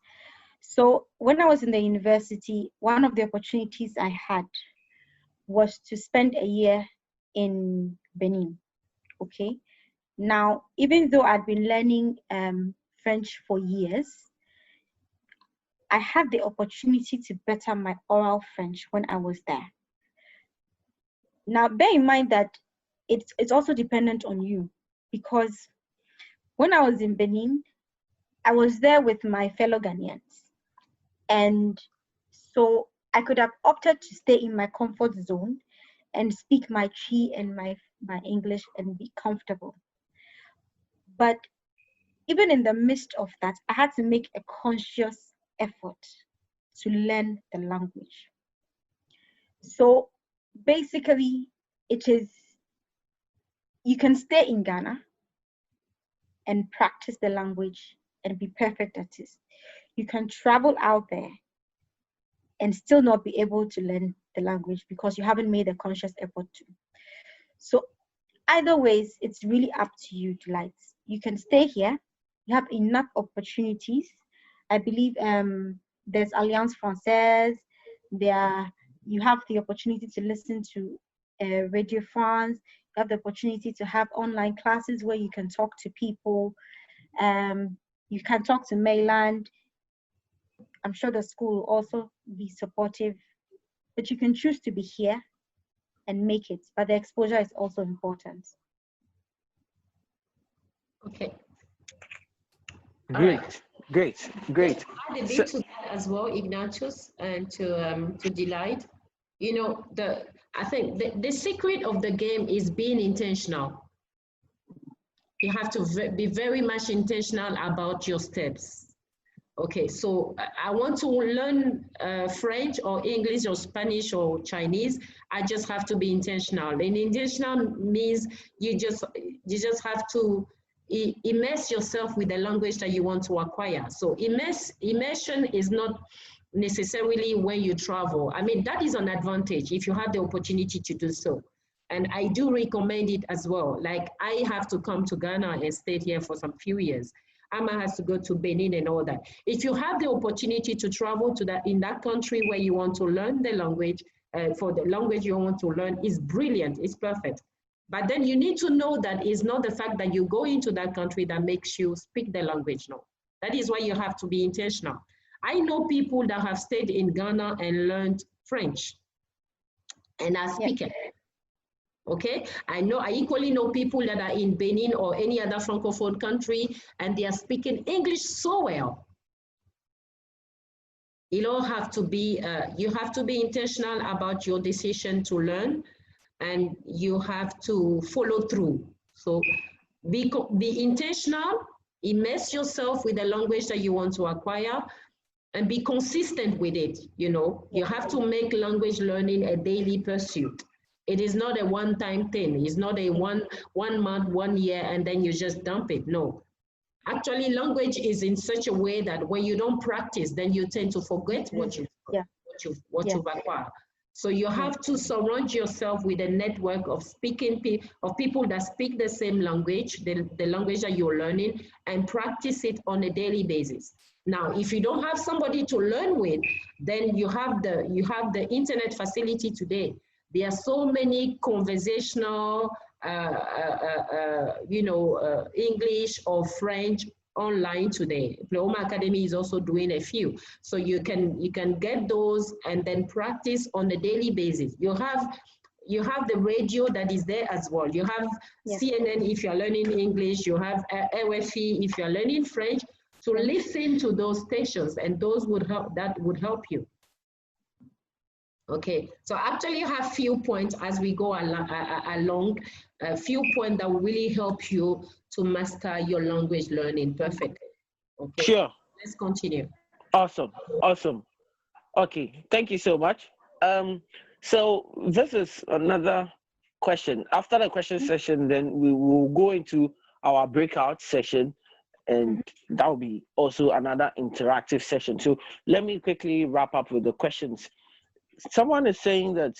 So when I was in the university, one of the opportunities I had was to spend a year in Benin, okay? Now, even though I'd been learning French for years, I had the opportunity to better my oral French when I was there. Now, bear in mind that it's also dependent on you, because when I was in Benin, I was there with my fellow Ghanaians. And so I could have opted to stay in my comfort zone and speak my Twi and my English and be comfortable. But even in the midst of that, I had to make a conscious effort to learn the language. So basically, it is, you can stay in Ghana and practice the language and be perfect at it. You can travel out there and still not be able to learn the language because you haven't made a conscious effort to. So either ways, it's really up to you, Delight. You can stay here. You have enough opportunities. I believe there's Alliance Française. You have the opportunity to listen to Radio France. You have the opportunity to have online classes where you can talk to people. You can talk to Mylande. I'm sure the school will also be supportive, but you can choose to be here and make it. But the exposure is also important. Okay. Great. Add a bit to that as well, Ignatius, and to Delight. You know, I think the secret of the game is being intentional. You have to be very much intentional about your steps. Okay, so I want to learn French or English or Spanish or Chinese. I just have to be intentional. And intentional means you just have to immerse yourself with the language that you want to acquire. So immersion is not necessarily when you travel. I mean, that is an advantage if you have the opportunity to do so. And I do recommend it as well. Like, I have to come to Ghana and stay here for some few years. Amma has to go to Benin and all that. If you have the opportunity to travel to in that country where you want to learn the language, for the language you want to learn, is brilliant, it's perfect. But then you need to know that it's not the fact that you go into that country that makes you speak the language, no. That is why you have to be intentional. I know people that have stayed in Ghana and learned French and are speaking. Okay, I equally know people that are in Benin or any other Francophone country and they are speaking English so well. it all have to be, you have to be intentional about your decision to learn, and you have to follow through. So be intentional, immerse yourself with the language that you want to acquire, and be consistent with it. You know, you have to make language learning a daily pursuit. It is not a one-time thing. It's not a one month, 1 year, and then you just dump it. No. Actually, language is in such a way that when you don't practice, then you tend to forget what you've acquired. So you have to surround yourself with a network of people that speak the same language, the language that you're learning, and practice it on a daily basis. Now, if you don't have somebody to learn with, then you have the internet facility today. There are so many conversational, English or French online today. Pleroma Academy is also doing a few. So you can get those and then practice on a daily basis. You have the radio that is there as well. You have CNN if you're learning English. You have LFE if you're learning French. So listen to those stations, and those would help. That would help you. Okay, so actually you have few points as we go along, a few points that will really help you to master your language learning perfectly. Okay, sure. Let's continue. Awesome, awesome. Okay, thank you so much. So this is another question. After the question session, then we will go into our breakout session, and that will be also another interactive session. So let me quickly wrap up with the questions. Someone is saying that,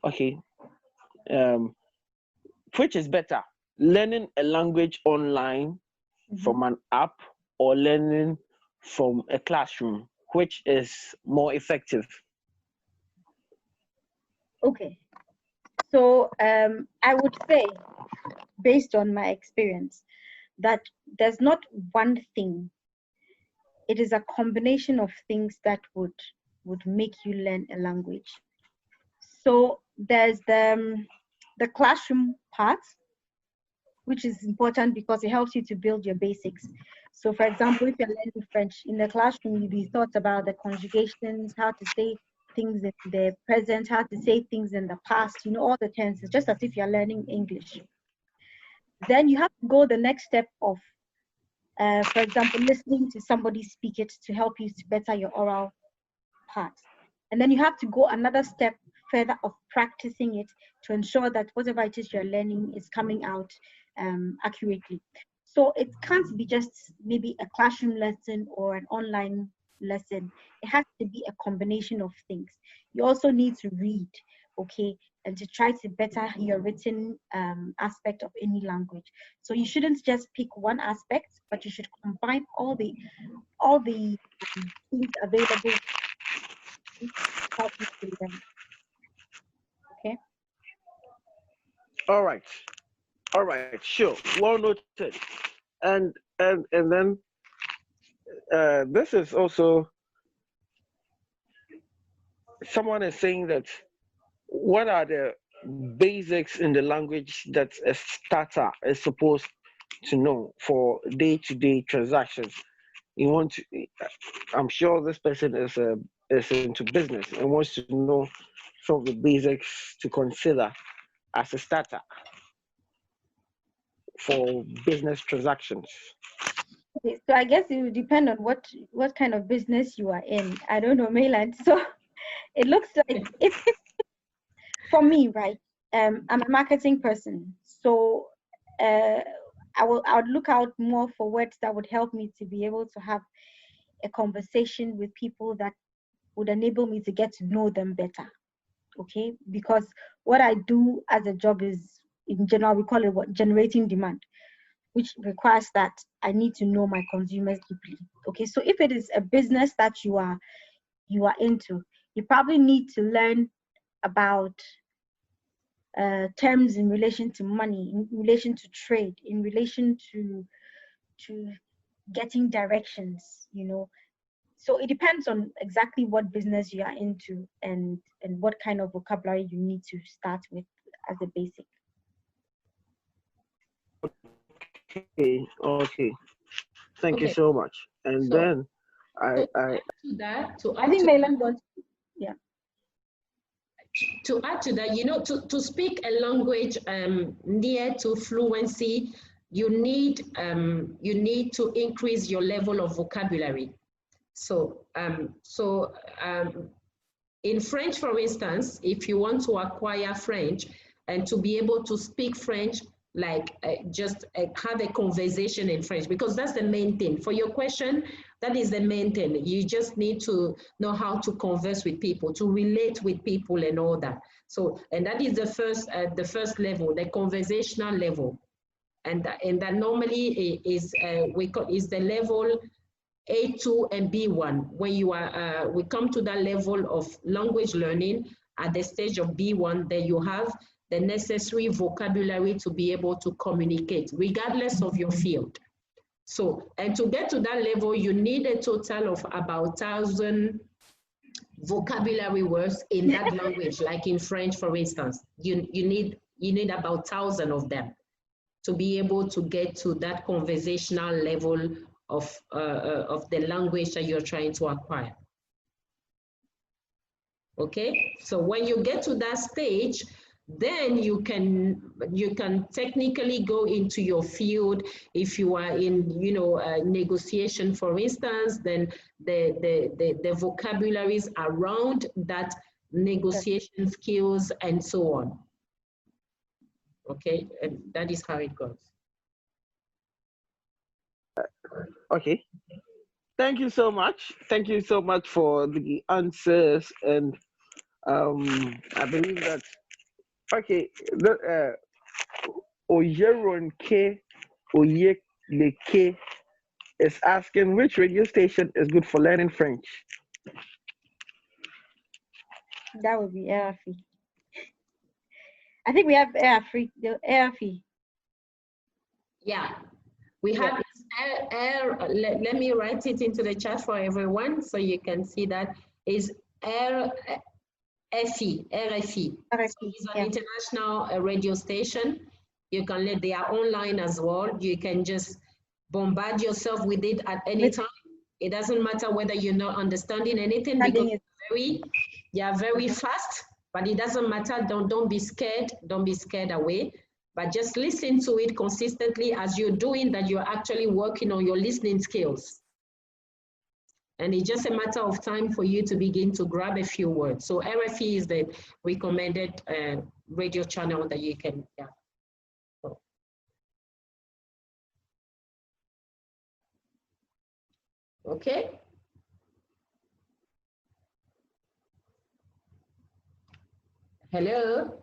okay, which is better, learning a language online from an app or learning from a classroom? Which is more effective? Okay, so I would say, based on my experience, that there's not one thing. It is a combination of things that would make you learn a language. So there's the classroom part, which is important because it helps you to build your basics. So for example, if you're learning French in the classroom, you'll be taught about the conjugations, how to say things in the present, how to say things in the past, all the tenses, just as if you're learning English. Then you have to go the next step of, for example, listening to somebody speak it to help you to better your oral part. And then you have to go another step further of practicing it to ensure that whatever it is you're learning is coming out accurately. So it can't be just maybe a classroom lesson or an online lesson. It has to be a combination of things. You also need to read, okay, and to try to better your written aspect of any language. So you shouldn't just pick one aspect, but you should combine all the things available to help you to learn. Okay. All right, sure, well noted. And then this is also, someone is saying that, what are the basics in the language that a starter is supposed to know for day-to-day transactions? You want to, I'm sure this person is into business and wants to know some of the basics to consider as a starter for business transactions. Okay, so I guess it would depend on what kind of business you are in. I don't know, Mylande. So it looks like, if for me, right? I'm a marketing person, so I would look out more for words that would help me to be able to have a conversation with people that would enable me to get to know them better. Okay, because what I do as a job is, in general, we call it generating demand, which requires that I need to know my consumers deeply. Okay, so if it is a business that you are into, you probably need to learn about terms in relation to money, in relation to trade, in relation to getting directions. So it depends on exactly what business you are into and what kind of vocabulary you need to start with as a basic. Okay. Thank you so much. And then I To that, I think Mylande wants, yeah. to add to that, you know, to speak a language near to fluency, you need to increase your level of vocabulary. So in French, for instance, if you want to acquire French and to be able to speak French, like just have a conversation in French, because that's the main thing. For your question, that is the main thing. You just need to know how to converse with people, to relate with people and all that. So, and that is the first level, the conversational level. And that normally is is the level A2 and B1. When you are, we come to that level of language learning at the stage of B1, then you have the necessary vocabulary to be able to communicate, regardless of your field. So, and to get to that level, you need a total of about 1,000 vocabulary words in that language, like in French, for instance. You need about 1,000 of them to be able to get to that conversational level of the language that you're trying to acquire. Okay, so when you get to that stage, then you can technically go into your field. If you are in, you know, negotiation, for instance, then the vocabularies around that negotiation skills and so on. Okay, and that is how it goes. okay. Thank you so much. Thank you so much for the answers, and I believe that okay. The Yirenkyi Oyeleke is asking which radio station is good for learning French. That would be RFE. I think we have RFE. The RFE. Yeah, we have let me write it into the chat for everyone so you can see that is RFE. RFE. It's an international radio station. You can let, they are online as well. You can just bombard yourself with it at any time. It doesn't matter whether you're not understanding anything, because they are very fast, but it doesn't matter. Don't be scared. Don't be scared away. But just listen to it consistently as you're doing that. You're actually working on your listening skills. And it's just a matter of time for you to begin to grab a few words. So RFE is the recommended radio channel that you can, yeah. So. Okay. Hello?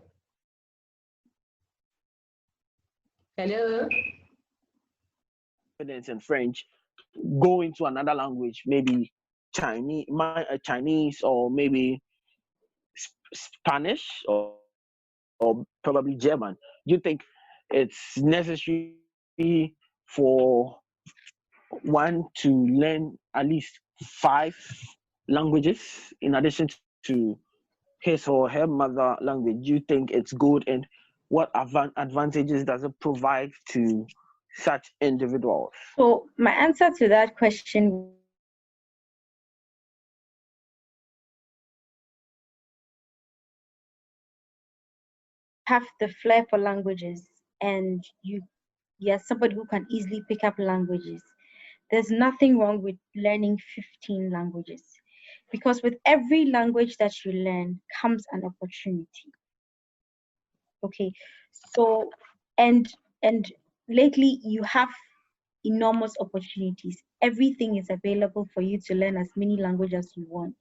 Hello? Confidence in French, go into another language, maybe Chinese, or maybe Spanish, or probably German. Do you think it's necessary for one to learn at least 5 languages in addition to his or her mother language? Do you think it's good, and what advantages does it provide to such individuals? So my answer to that question, have the flair for languages and you're somebody who can easily pick up languages, there's nothing wrong with learning 15 languages, because with every language that you learn comes an opportunity. Okay, so and lately you have enormous opportunities. Everything is available for you to learn as many languages as you want.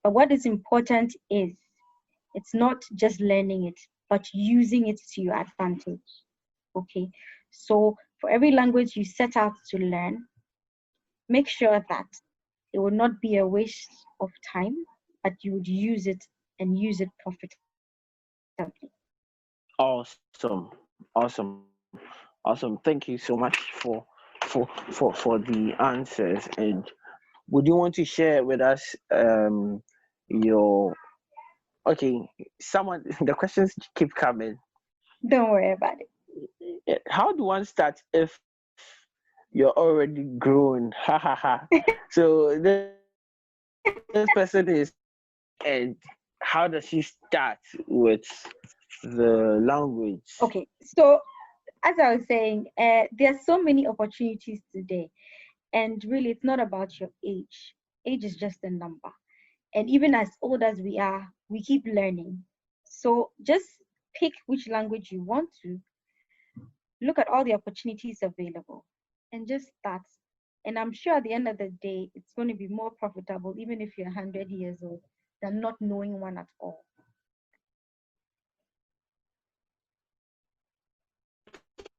But what is important is it's not just learning it, but using it to your advantage. Okay, so for every language you set out to learn, make sure that it will not be a waste of time, but you would use it and use it profitably. Awesome, awesome, awesome. Thank you so much for the answers. And would you want to share with us your okay? Someone, the questions keep coming. Don't worry about it. How do one start if you're already grown. Ha ha ha. So this person is and how does she start with the language? Okay, so as I was saying, there are so many opportunities today, and really, it's not about your age. Age is just a number. And even as old as we are, we keep learning. So just pick which language you want to, look at all the opportunities available, and just start. And I'm sure at the end of the day, it's going to be more profitable, even if you're 100 years old, than not knowing one at all.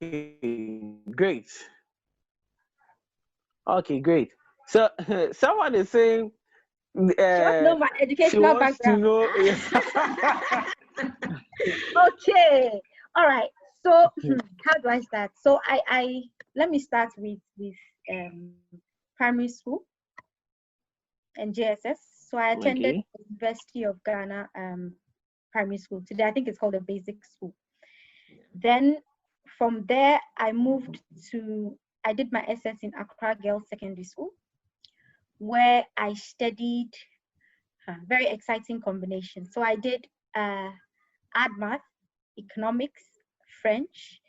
Okay, great. Okay, great. So someone is saying She wants to know my she educational wants to background. know. Okay. All right. So how do I start? So I let me start with um, primary school and JSS. So I attended Okay. the University of Ghana primary school. Today I think it's called a basic school. Then from there I did my SS in Accra Girls Secondary School, where I studied very exciting combination. So I did art math, economics, French,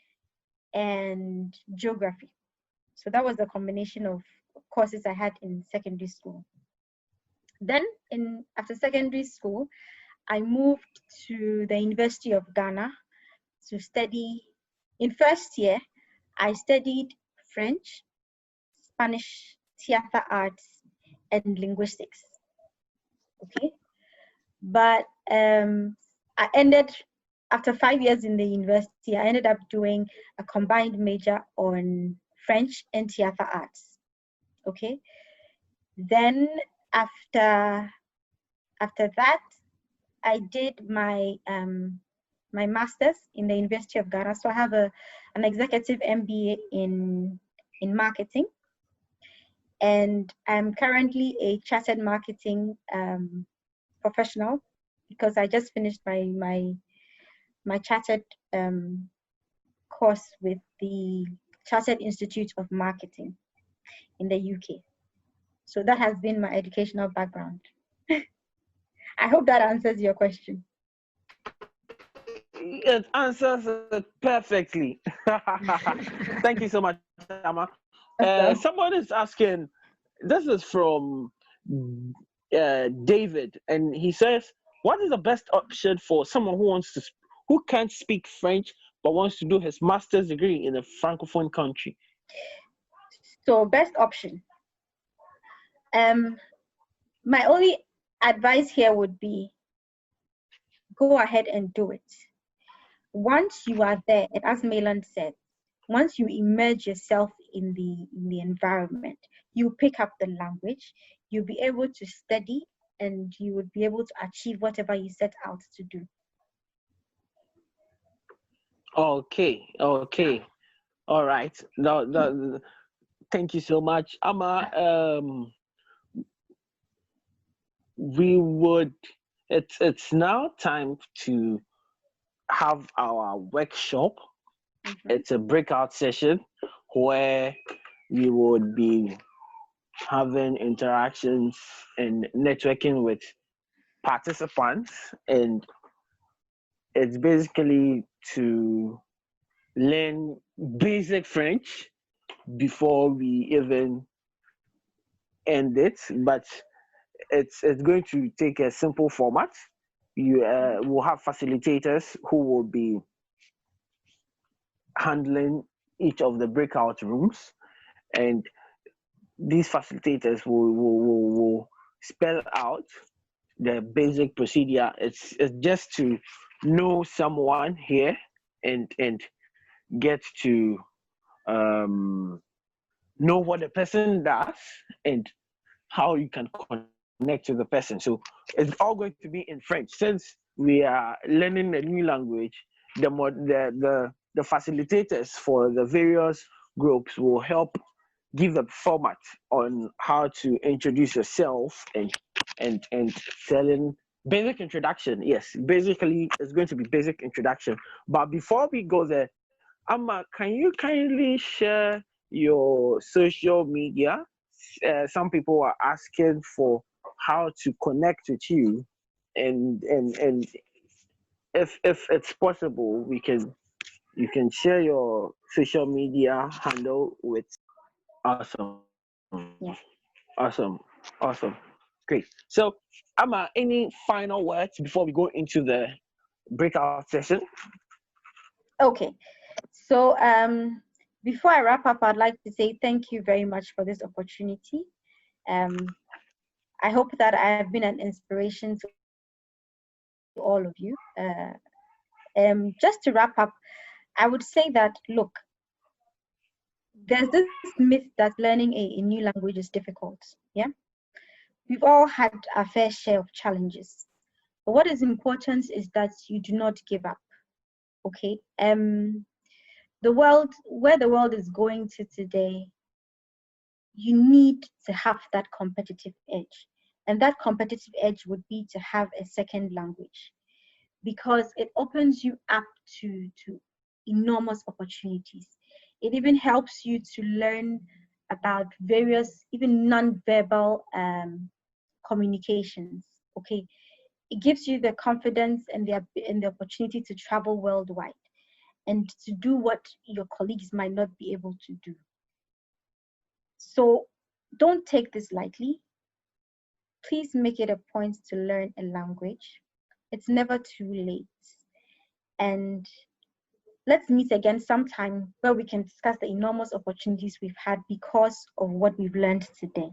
and geography. So that was the combination of courses I had in secondary school. Then after secondary school, I moved to the University of Ghana to study. In first year, I studied French, Spanish, theater arts, and linguistics. Okay, but I ended after 5 years in the university. I ended up doing a combined major on French and theater arts. Okay, then after that, I did my my master's in the University of Ghana. So I have an executive MBA in marketing, and I'm currently a chartered marketing professional because I just finished my chartered course with the Chartered Institute of Marketing in the UK. So that has been my educational background. I hope that answers your question. It answers it perfectly. Thank you so much, Amma. Awesome. Someone is asking, this is from David, and he says, what is the best option for someone who can't speak French but wants to do his master's degree in a francophone country? So best option. My only advice here would be go ahead and do it. Once you are there, and as Mylande said, once you immerse yourself in the environment, you pick up the language, you'll be able to study, and you would be able to achieve whatever you set out to do. Okay, okay, all right. Thank you so much, Amma. We would. It's now time to have our workshop. It's a breakout session where we would be having interactions and networking with participants, and it's basically to learn basic French before we even end it. But it's going to take a simple format. You will have facilitators who will be handling each of the breakout rooms, and these facilitators will spell out the basic procedure. It's just to know someone here and get to know what the person does and how you can connect with the person. So it's all going to be in French. Since we are learning a new language, the facilitators for the various groups will help give the format on how to introduce yourself and telling basic introduction. Yes, basically it's going to be basic introduction. But before we go there, Amma, can you kindly share your social media. Some people are asking for how to connect with you, and if it's possible, we can you can share your social media handle with. Awesome, Yeah. awesome, awesome, great. So, Amma, any final words before we go into the breakout session? Okay. So before I wrap up, I'd like to say thank you very much for this opportunity. Um, I hope that I have been an inspiration to all of you. Just to wrap up, I would say that, look, there's this myth that learning a new language is difficult. Yeah, we've all had our fair share of challenges. But what is important is that you do not give up. Okay. The world, where the world is going to today, you need to have that competitive edge. And that competitive edge would be to have a second language, because it opens you up to enormous opportunities. It even helps you to learn about various, even non-verbal communications. Okay, it gives you the confidence and the opportunity to travel worldwide and to do what your colleagues might not be able to do. So don't take this lightly. Please make it a point to learn a language. It's never too late. And let's meet again sometime where we can discuss the enormous opportunities we've had because of what we've learned today.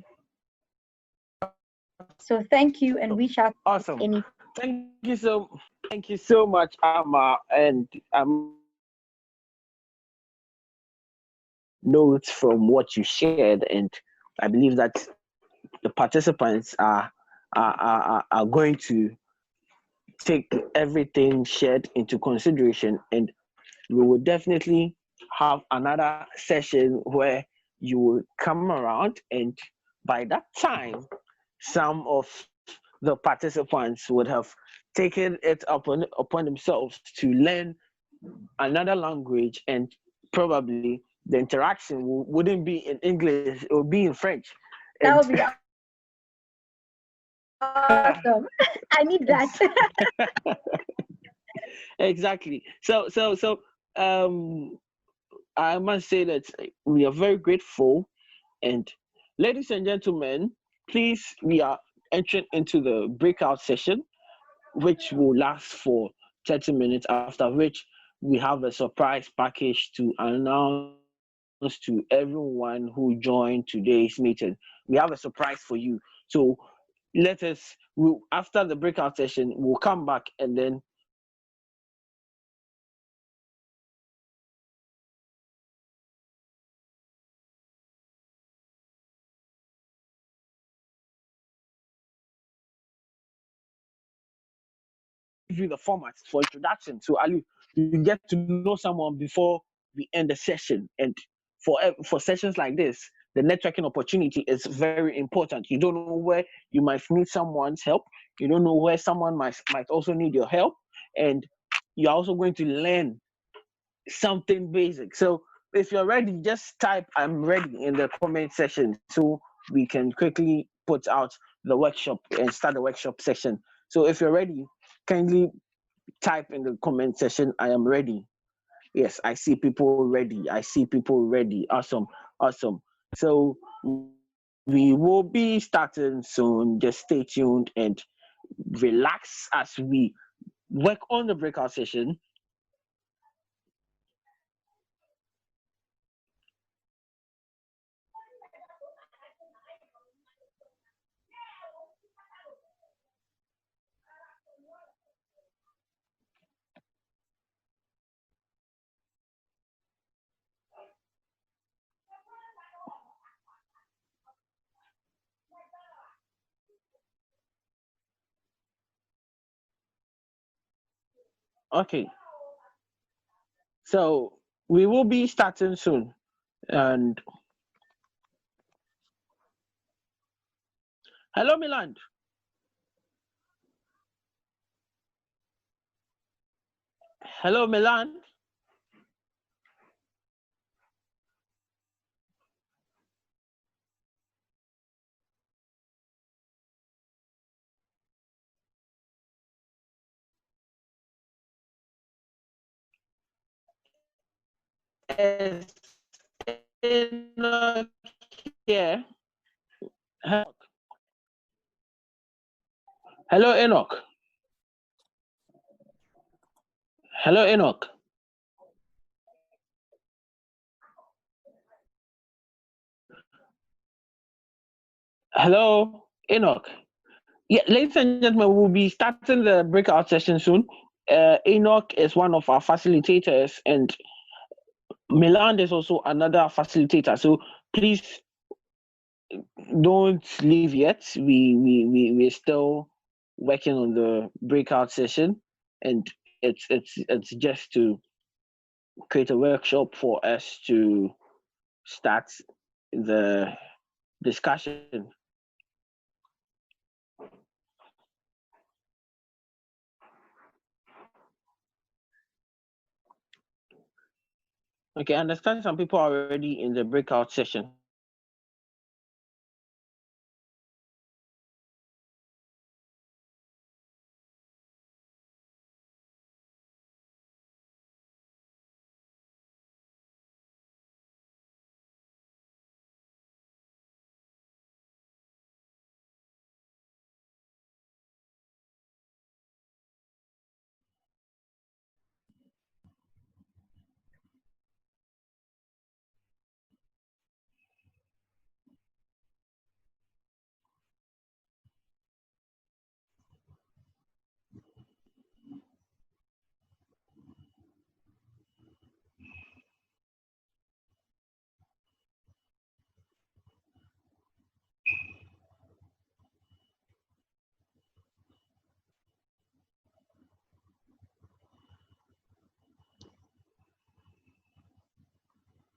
So thank you, and reach out with Awesome. any. Thank you so much, Amma. And notes from what you shared, and I believe that the participants are going to take everything shared into consideration, and we will definitely have another session where you will come around, and by that time some of the participants would have taken it upon themselves to learn another language, and probably the interaction wouldn't be in English, it would be in French. That And would be awesome. I need that. exactly. So um I must say that we are very grateful. And ladies and gentlemen, please, we are entering into the breakout session, which will last for 30 minutes, after which we have a surprise package to announce to everyone who joined today's meeting. We have a surprise for you. So after the breakout session, we'll come back, and then we will discuss what we have learned today. And give you the format for introduction. So Ali, you get to know someone before we end the session. And for sessions like this, the networking opportunity is very important. You don't know where you might need someone's help. You don't know where someone might also need your help, and you're also going to learn something basic. So if you're ready, just type "I'm ready" in the comment section so we can quickly put out the workshop and start the workshop session. So if you're ready, kindly type in the comment section, "I am ready." Yes, I see people ready. I see people ready. Awesome, awesome. So we will be starting soon. Just stay tuned and relax as we work on the breakout session. Okay, so we will be starting soon. And hello, Milan. Hello, Milan. Is Enoch here? Hello, Enoch. Hello, Enoch. Hello, Enoch. Yeah, ladies and gentlemen, we'll be starting the breakout session soon. Enoch is one of our facilitators, and Mylande is also another facilitator. So please don't leave yet. We're still working on the breakout session, and it's just to create a workshop for us to start the discussion. Okay, I understand some people are already in the breakout session.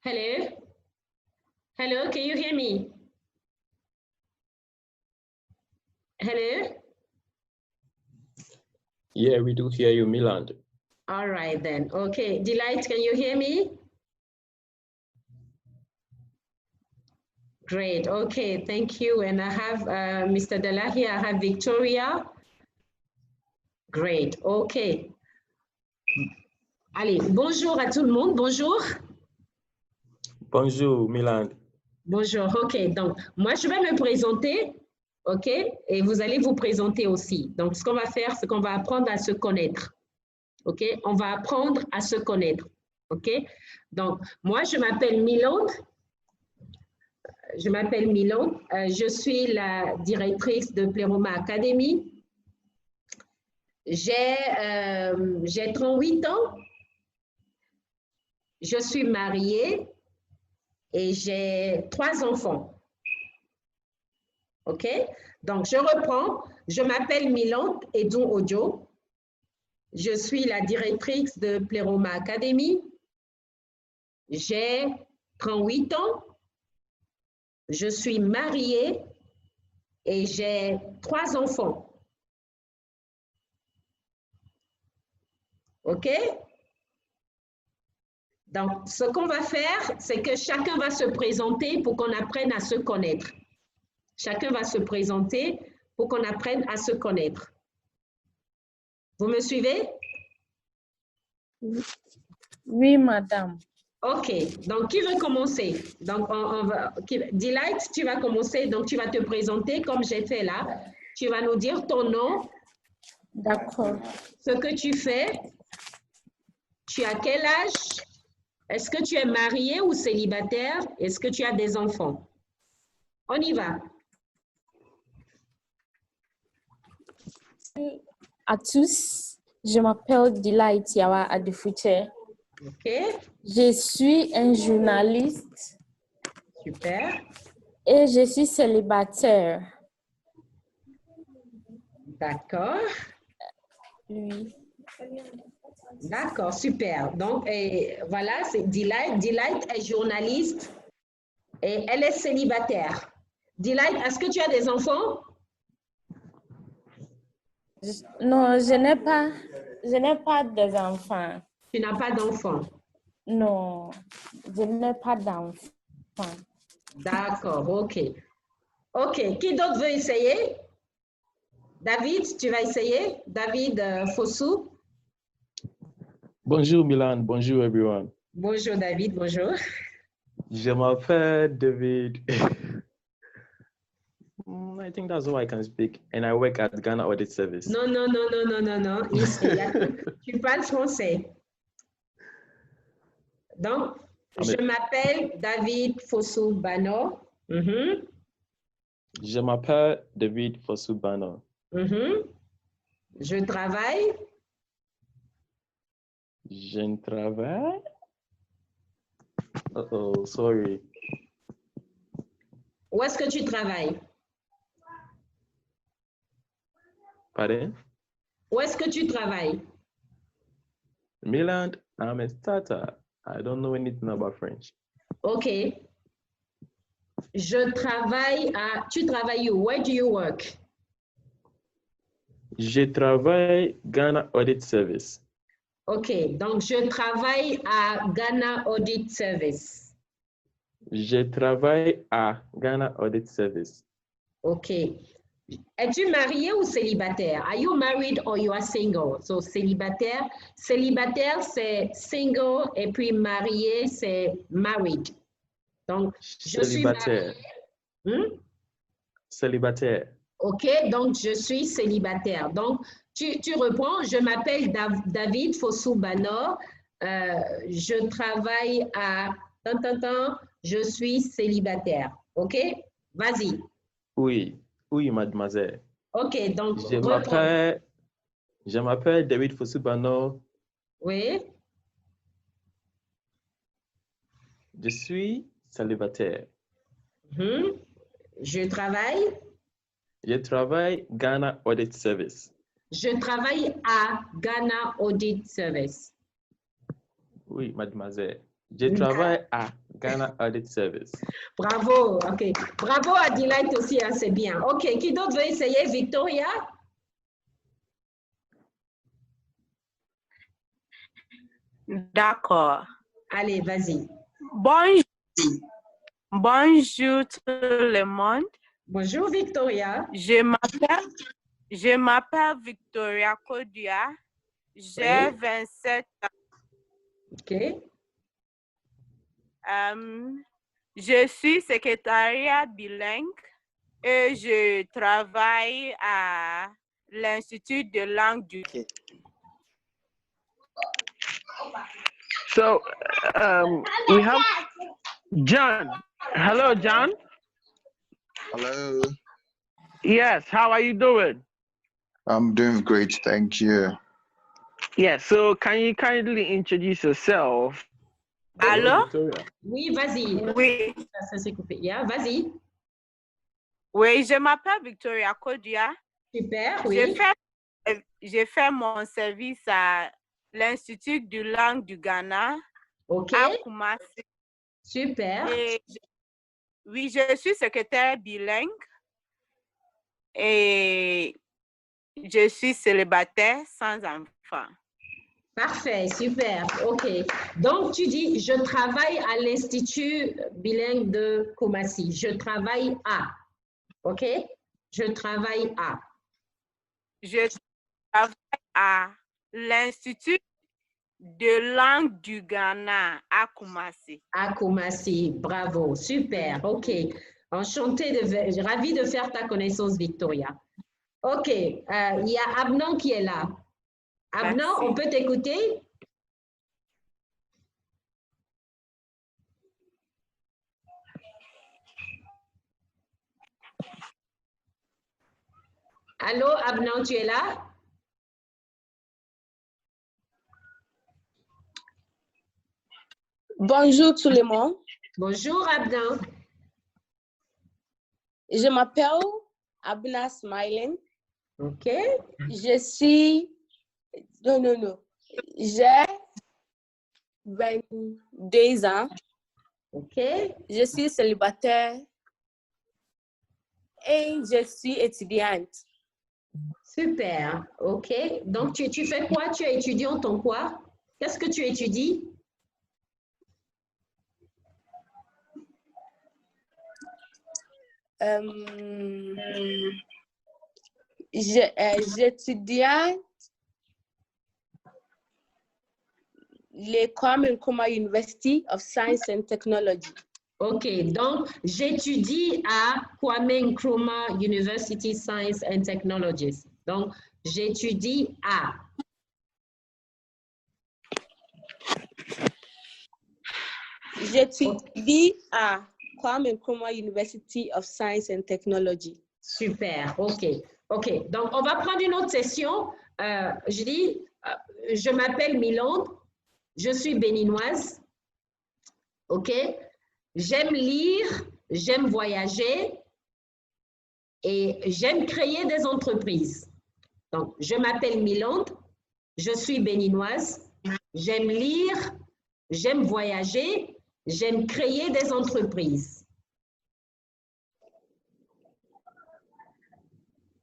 Hello? Hello, can you hear me? Hello? Yeah, we do hear you, Mylande. All right then. Okay, Delight, can you hear me? Great, okay, thank you. And I have Mr. Delahi, I have Victoria. Great, okay. Allez, bonjour à tout le monde, bonjour. Bonjour, Mylande. Bonjour, ok. Donc, moi, je vais me présenter, ok? Et vous allez vous présenter aussi. Donc, ce qu'on va faire, c'est qu'on va apprendre à se connaître, ok? On va apprendre à se connaître, ok? Donc, moi, je m'appelle Mylande. Je m'appelle Mylande. Je suis la directrice de Pleroma Academy. J'ai 38 ans. Je suis mariée et j'ai 3 enfants. OK? Donc, je reprends. Je m'appelle Mylande Edoun Odjo. Je suis la directrice de Pleroma Academy. J'ai 38 ans. Je suis mariée et j'ai 3 enfants. OK? Donc, ce qu'on va faire, c'est que chacun va se présenter pour qu'on apprenne à se connaître. Chacun va se présenter pour qu'on apprenne à se connaître. Vous me suivez? Oui, madame. OK. Donc, qui veut commencer? Donc, Delight, tu vas commencer. Donc, tu vas te présenter comme j'ai fait là. Tu vas nous dire ton nom. D'accord. Ce que tu fais. Tu as quel âge? Est-ce que tu es marié ou célibataire? Est-ce que tu as des enfants? On y va. À tous, je m'appelle Delight Yawa Adifouche. OK. Je suis un journaliste Super. et je suis célibataire. D'accord. Oui. D'accord, super. Donc, voilà, c'est Delight. Delight est journaliste et elle est célibataire. Delight, est-ce que tu as des enfants? Non, je n'ai pas des enfants. Tu n'as pas d'enfants? Non, je n'ai pas d'enfants. D'accord, OK. OK, qui d'autre veut essayer? David, tu vas essayer? David Fossou? Bonjour, Mylande. Bonjour, everyone. Bonjour David, bonjour. Je m'appelle David. I think that's all I can speak. And I work at Ghana Audit Service. Non. Tu parles français. Donc, je m'appelle David Fossou Bano. Je m'appelle David Fossou Bano. Je travaille. Je ne travaille. Oh, sorry. Où est-ce que tu travailles? Pardon? Où est-ce que tu travailles? Mylande, I'm a starter. I don't know anything about French. OK. Je travaille à... Tu travailles où? Where do you work? Je travaille Ghana Audit Service. OK. Donc, je travaille à Ghana Audit Service. Je travaille à Ghana Audit Service. OK. Es-tu marié ou célibataire? Are you married or you are single? So, célibataire. Célibataire, c'est single et puis marié, c'est married. Donc, je suis Célibataire. Célibataire. OK, donc je suis célibataire. Donc, tu reprends, je m'appelle David Fossou Bano, je travaille à... je suis célibataire. OK, vas-y. Oui, mademoiselle. OK, donc je m'appelle David Fossou Bano. Oui. Je suis célibataire. Je travaille. Je travaille Ghana Audit Service. Je travaille à Ghana Audit Service. Oui, mademoiselle. Je travaille à Ghana Audit Service. Bravo, OK. Bravo à Delight aussi, hein, c'est bien. OK, qui d'autre veut essayer? Victoria? D'accord. Allez, vas-y. Bonjour tout le monde. Bonjour Victoria. Je m'appelle Victoria Kodia. J'ai 27 ans. OK. Je suis secrétaire bilingue et je travaille à l'Institut de langue du... So we have John. Hello, John. Hello. Yes, how are you doing? I'm doing great, thank you. Yes, so can you kindly introduce yourself? Allô? Oui, vas-y. Oui. Ça s'est coupé. Yeah, vas-y. Oui, je m'appelle Victoria Kodia. Super, oui. J'ai fait mon service à l'Institut de langue du Ghana. OK. À Kumasi. Super. Oui, je suis secrétaire bilingue et je suis célibataire sans enfant. Parfait, super. OK. Donc, tu dis, je travaille à l'Institut bilingue de Kumasi. Je travaille à. OK? Je travaille à. Je travaille à l'Institut de langue du Ghana à Kumasi. À Kumasi, bravo, super, OK. Enchantée, ravie de faire ta connaissance, Victoria. OK, il y a Abnan qui est là. Abnan, on peut t'écouter? Allô, Abnan, tu es là? Bonjour tout le monde. Bonjour, Abnan. Je m'appelle Abna Smiling. OK. Je suis... Non. J'ai 22 ans. OK. Je suis célibataire et je suis étudiante. Super. OK. Donc, tu fais quoi? Tu es étudiante en quoi? Qu'est-ce que tu étudies? le Kwame Nkrumah University of Science and Technology. OK, donc j'étudie à Kwame Nkrumah University Science and Technologies. Donc, j'étudie à. J'étudie à Kwame Nkrumah University of Science and Technology. Super, OK. OK, donc on va prendre une autre session. Je dis, je m'appelle Mylande, je suis béninoise. OK? J'aime lire, j'aime voyager et j'aime créer des entreprises. Donc, je m'appelle Mylande, je suis béninoise, j'aime lire, j'aime voyager, j'aime créer des entreprises.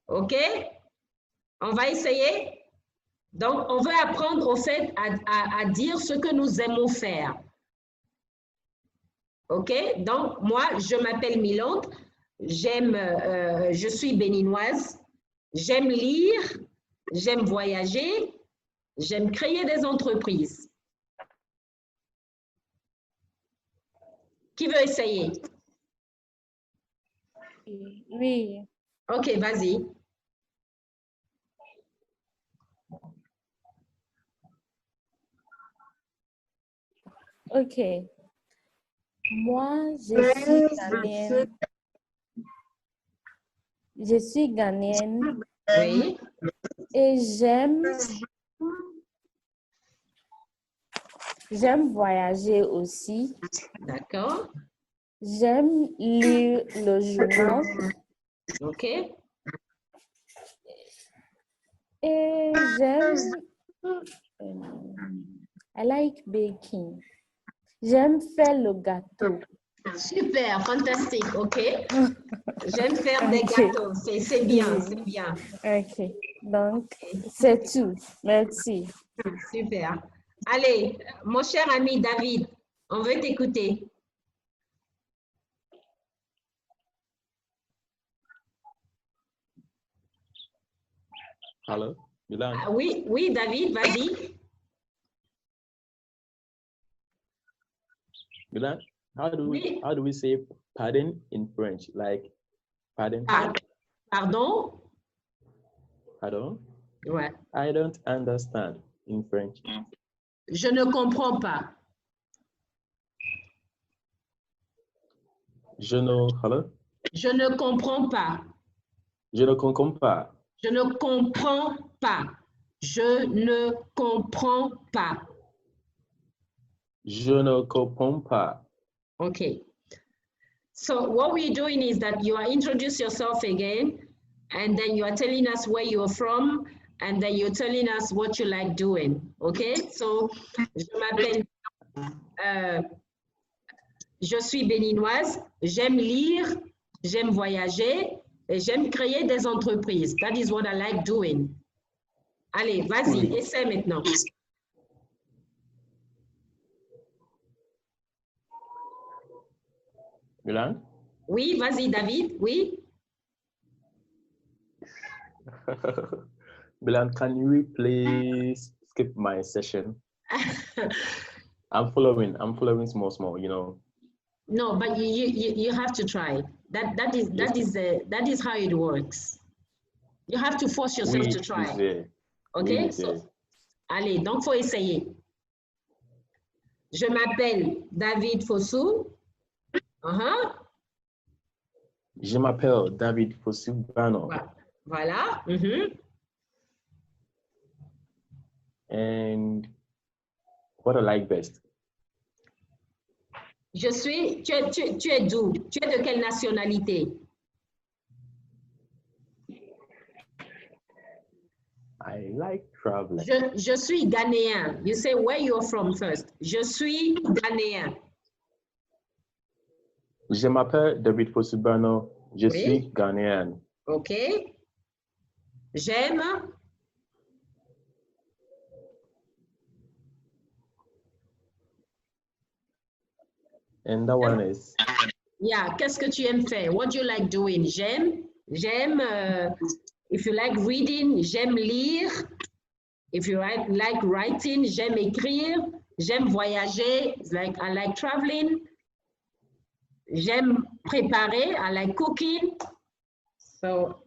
OK? On va essayer? Donc, on va apprendre au fait à dire ce que nous aimons faire. OK? Donc, moi, je m'appelle Mylande, je suis béninoise, j'aime lire, j'aime voyager, j'aime créer des entreprises. Qui veut essayer? Oui. OK, vas-y. OK. Moi, je suis ghanéenne. Je suis ghanéenne. Oui. Et j'aime voyager aussi. D'accord. J'aime lire le journal. OK. Et j'aime... I like baking. J'aime faire le gâteau. Super, fantastique, OK. J'aime faire des OK. gâteaux, c'est bien, c'est bien. OK. Donc, c'est tout. Merci. Super. Allez, mon cher ami David, on veut t'écouter. Hello, Mylande. Ah, oui, oui, David, vas-y. Mylande, how do Oui. we say pardon in French? Like pardon? Pardon? Pardon? Ouais. I don't understand in French. Je ne comprends pas. Hello? Je ne comprends pas. Je ne comprends pas. Je ne comprends pas. Je ne comprends pas. Je ne comprends pas. Okay. So what we're doing is that you are introduce yourself again, and then you are telling us where you're from, and then you're telling us what you like doing. Okay? So, je suis béninoise, j'aime lire, j'aime voyager, et j'aime créer des entreprises. That is what I like doing. Allez, vas-y, essaie maintenant. Mylande? Oui, vas-y, David, oui. Mylande, can you please skip my session? I'm following small, you know. No, but you have to try. That is how it works. You have to force yourself to try. OK? So, allez, donc faut essayer. Je m'appelle David Fossou. Je m'appelle David Fossou Bano. Voilà. And what I like best? Tu es d'où? Tu es de quelle nationalité? I like traveling. Je suis ghanéen. You say where you're from first. Je suis ghanéen. Je m'appelle David Fossou Bano. Je suis ghanéen. OK. J'aime. And that one is? Yeah, qu'est-ce que tu aimes faire? What do you like doing? J'aime, if you like reading, j'aime lire. If you like writing, j'aime écrire. J'aime voyager, like I like traveling. J'aime préparer, I like cooking. So.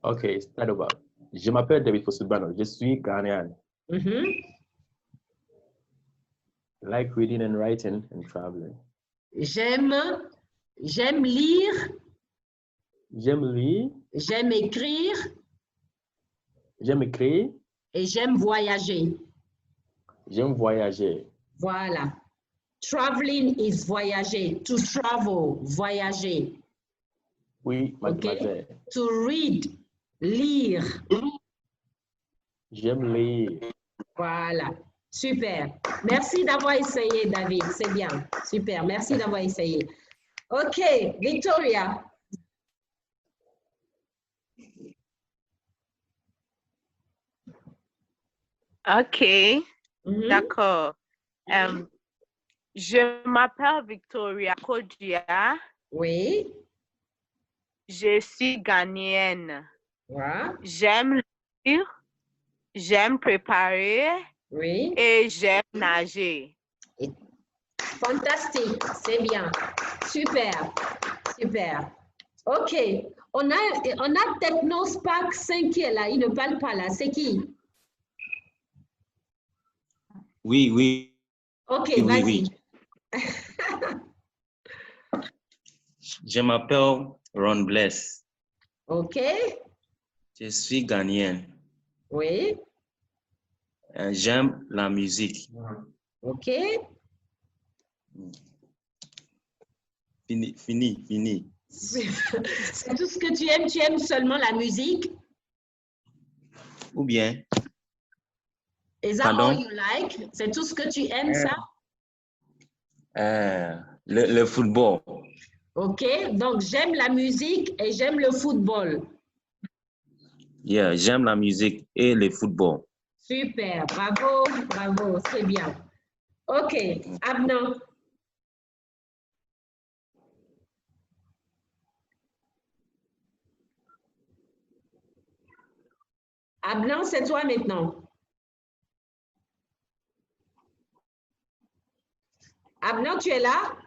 Okay, start over. Je m'appelle David Fosubano. Je suis Ghanaian. I like reading and writing and traveling. J'aime lire. J'aime lire. J'aime écrire. J'aime écrire. Et j'aime voyager. J'aime voyager. Voilà. Traveling is voyager. To travel, voyager. Oui, mademoiselle. Okay? To read, lire. J'aime lire. Voilà. Super. Merci d'avoir essayé, David. C'est bien. Super. Merci d'avoir essayé. OK. Victoria. OK. D'accord. Je m'appelle Victoria Kodia. Oui. Je suis ghanéenne. Ouais. J'aime lire, j'aime préparer. Oui. Et j'aime nager. Fantastique, c'est bien. Super, super. OK. On a Technospark 5 qui est là. Il ne parle pas là. C'est qui? Oui, oui. OK, oui, vas-y. oui. Je m'appelle Ron Bless. OK. Je suis ghanéen. Oui. J'aime la musique. OK. Fini. C'est tout ce que tu aimes? Tu aimes seulement la musique? Ou bien? Is that all you like? C'est tout ce que tu aimes, ça? Le football. OK. Donc, j'aime la musique et j'aime le football. Yeah, j'aime la musique et le football. Super. Bravo, bravo. C'est bien. OK. Abna. Abna, c'est toi maintenant. Abna, tu es là?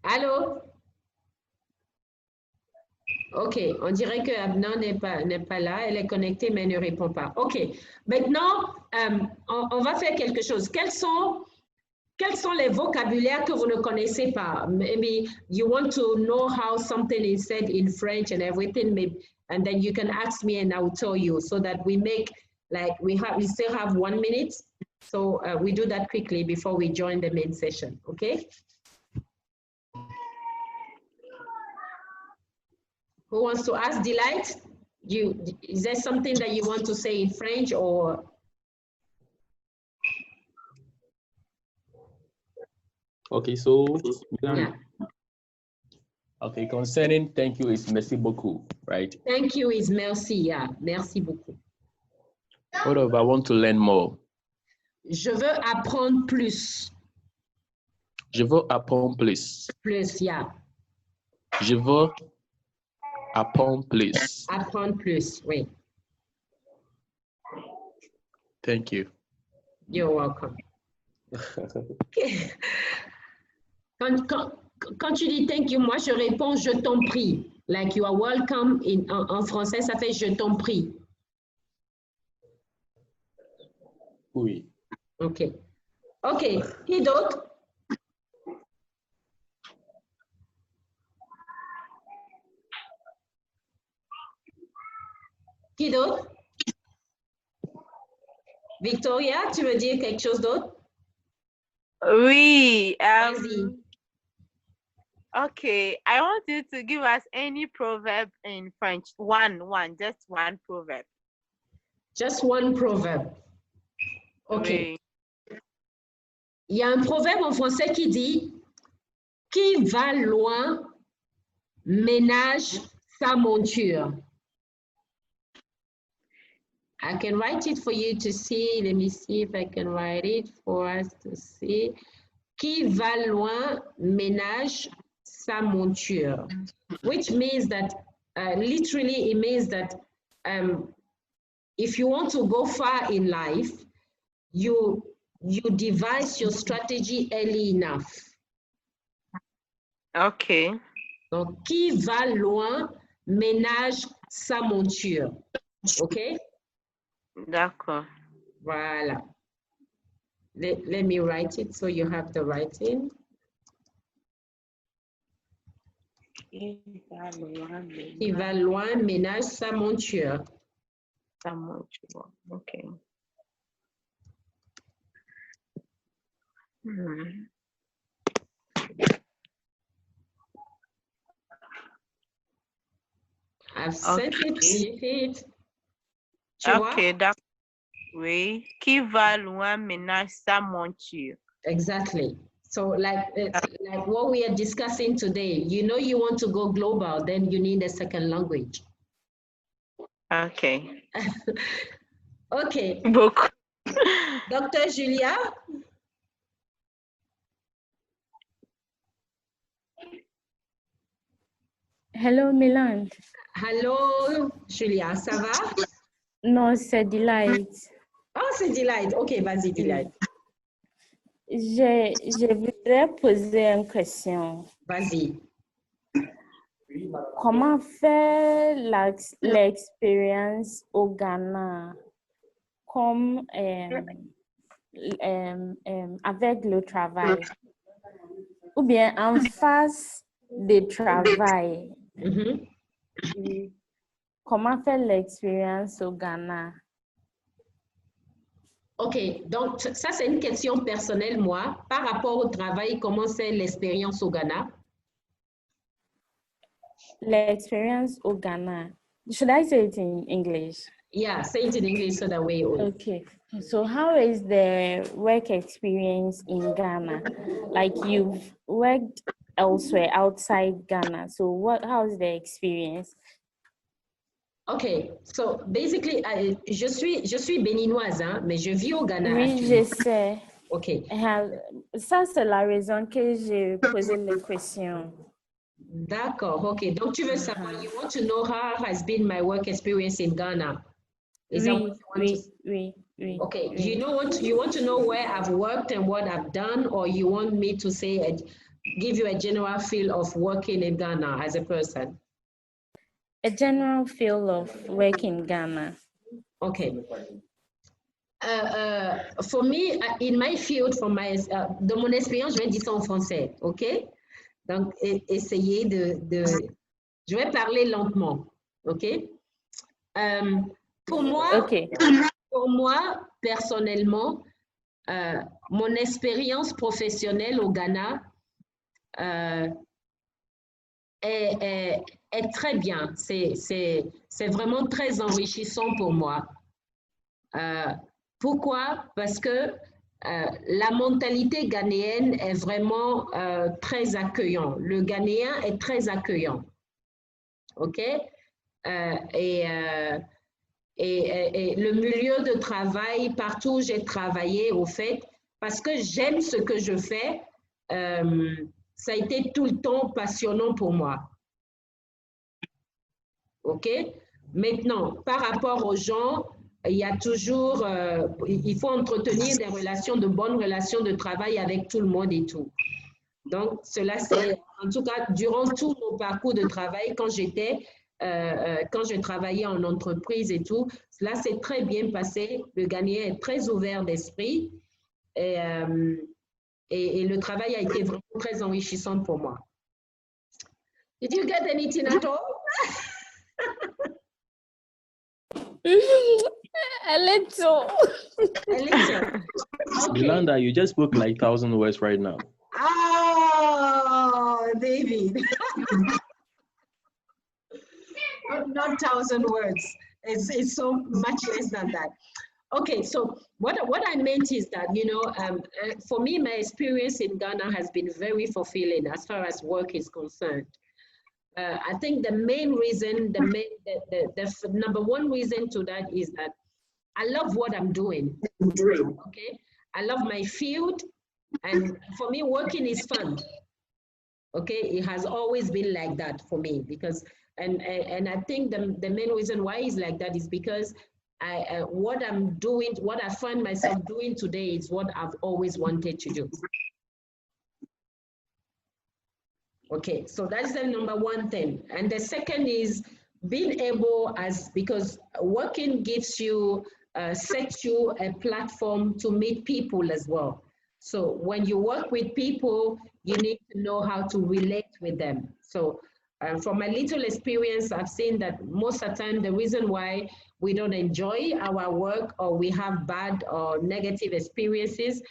Allô? OK, on dirait que Abna n'est pas là. Elle est connectée, mais elle ne répond pas. OK. Maintenant, on va faire quelque chose. Quels sont les vocabulaires que vous ne connaissez pas? Maybe you want to know how something is said in French and everything, maybe, and then you can ask me and I will tell you, so that we make, like, we still have 1 minute. So we do that quickly before we join the main session, okay? Who wants to ask? Delight? Is there something that you want to say in French or? Okay, so Yeah. Okay, concerning thank you is merci beaucoup, right? Thank you is merci, yeah. Merci beaucoup. What if I want to learn more? Je veux apprendre plus. Je veux apprendre plus. Plus, yeah. Je veux apprendre plus. Apprendre plus, oui. Thank you. You're welcome. Okay. Quand tu dis thank you, moi je réponds je t'en prie. Like you are welcome en français, ça fait je t'en prie. Oui. OK. OK. Qui d'autre? Qui d'autre? Victoria, tu veux dire quelque chose d'autre? Oui. Vas-y. Okay, I want you to give us any proverb in French. Just one proverb. Just one proverb. OK. Oui. Il y a un proverbe en français qui dit « Qui va loin ménage sa monture ». I can write it for you to see. Let me see if I can write it for us to see. Qui va loin ménage sa monture, which means that literally it means that if you want to go far in life, you devise your strategy early enough. Okay. Donc, qui va loin ménage sa monture. OK? D'accord. Voilà. Let me write it so you have the writing. Qui va loin ménage sa monture. Sa monture. OK. I've sent it. Tu vois? OK, d'accord. Oui. Qui va loin ménage sa monture. Exactly. So like what we are discussing today, you know you want to go global, then you need a second language. OK. Okay. Beaucoup. Dr. Julia? Hello, Mylande. Hello, Julia, ça va? Non, c'est Delight. Oh, c'est Delight. OK, vas-y, Delight. Je voudrais poser une question. Vas-y. Comment faire l'expérience au Ghana comme avec le travail? Ou bien en face du travail? Comment faire l'expérience au Ghana? OK, donc ça c'est une question personnelle, moi, par rapport au travail, comment c'est l'expérience au Ghana? L'expérience au Ghana. Should I say it in English? Yeah, say it in English so that way. Okay, so how is the work experience in Ghana? Like you've worked elsewhere outside Ghana, so how is the experience? Okay, so basically, je suis béninoise, hein, mais je vis au Ghana. Oui, actuellement. je sais. Okay. Ça, c'est la raison que j'ai posé la question. D'accord, okay. Donc, tu veux savoir, you want to know how has been my work experience in Ghana? Is that what you want to say? Oui. Okay, you want to know where I've worked and what I've done, or you want me to say, give you a general feel of working in Ghana as a person? A general feel of work in Ghana. Okay. For me, in my field, de mon expérience, je vais dire ça en français, ok? Donc, essayez je vais parler lentement, ok? Pour moi, personnellement, mon expérience professionnelle au Ghana est très bien. C'est vraiment très enrichissant pour moi. Pourquoi? Parce que la mentalité ghanéenne est vraiment très accueillante. Le Ghanéen est très accueillant. OK? Et le milieu de travail, partout où j'ai travaillé, au fait, parce que j'aime ce que je fais, ça a été tout le temps passionnant pour moi. OK? Maintenant, par rapport aux gens, il y a toujours, il faut entretenir des relations, de bonnes relations de travail avec tout le monde et tout. Donc, cela, c'est, en tout cas, durant tout mon parcours de travail, quand je travaillais en entreprise et tout, cela s'est très bien passé. Le Ghanéen est très ouvert d'esprit et le travail a été vraiment très enrichissant pour moi. Did you get anything at all? A little. Okay. Mylande, you just spoke like 1,000 words right now. Oh, David. not 1,000 words. It's so much less than that. Okay, so what I meant is that, you know, for me, my experience in Ghana has been very fulfilling as far as work is concerned. I think the main reason, the number one reason to that is that I love what I'm doing. Okay, I love my field, and for me, working is fun. Okay, it has always been like that for me because And I think the main reason why it's like that is because what I'm doing, what I find myself doing today is what I've always wanted to do. Okay, so that's the number one thing. And the second is being able, because working gives you, sets you a platform to meet people as well. So when you work with people, you need to know how to relate with them. So from my little experience, I've seen that most of the time, the reason why we don't enjoy our work or we have bad or negative experiences,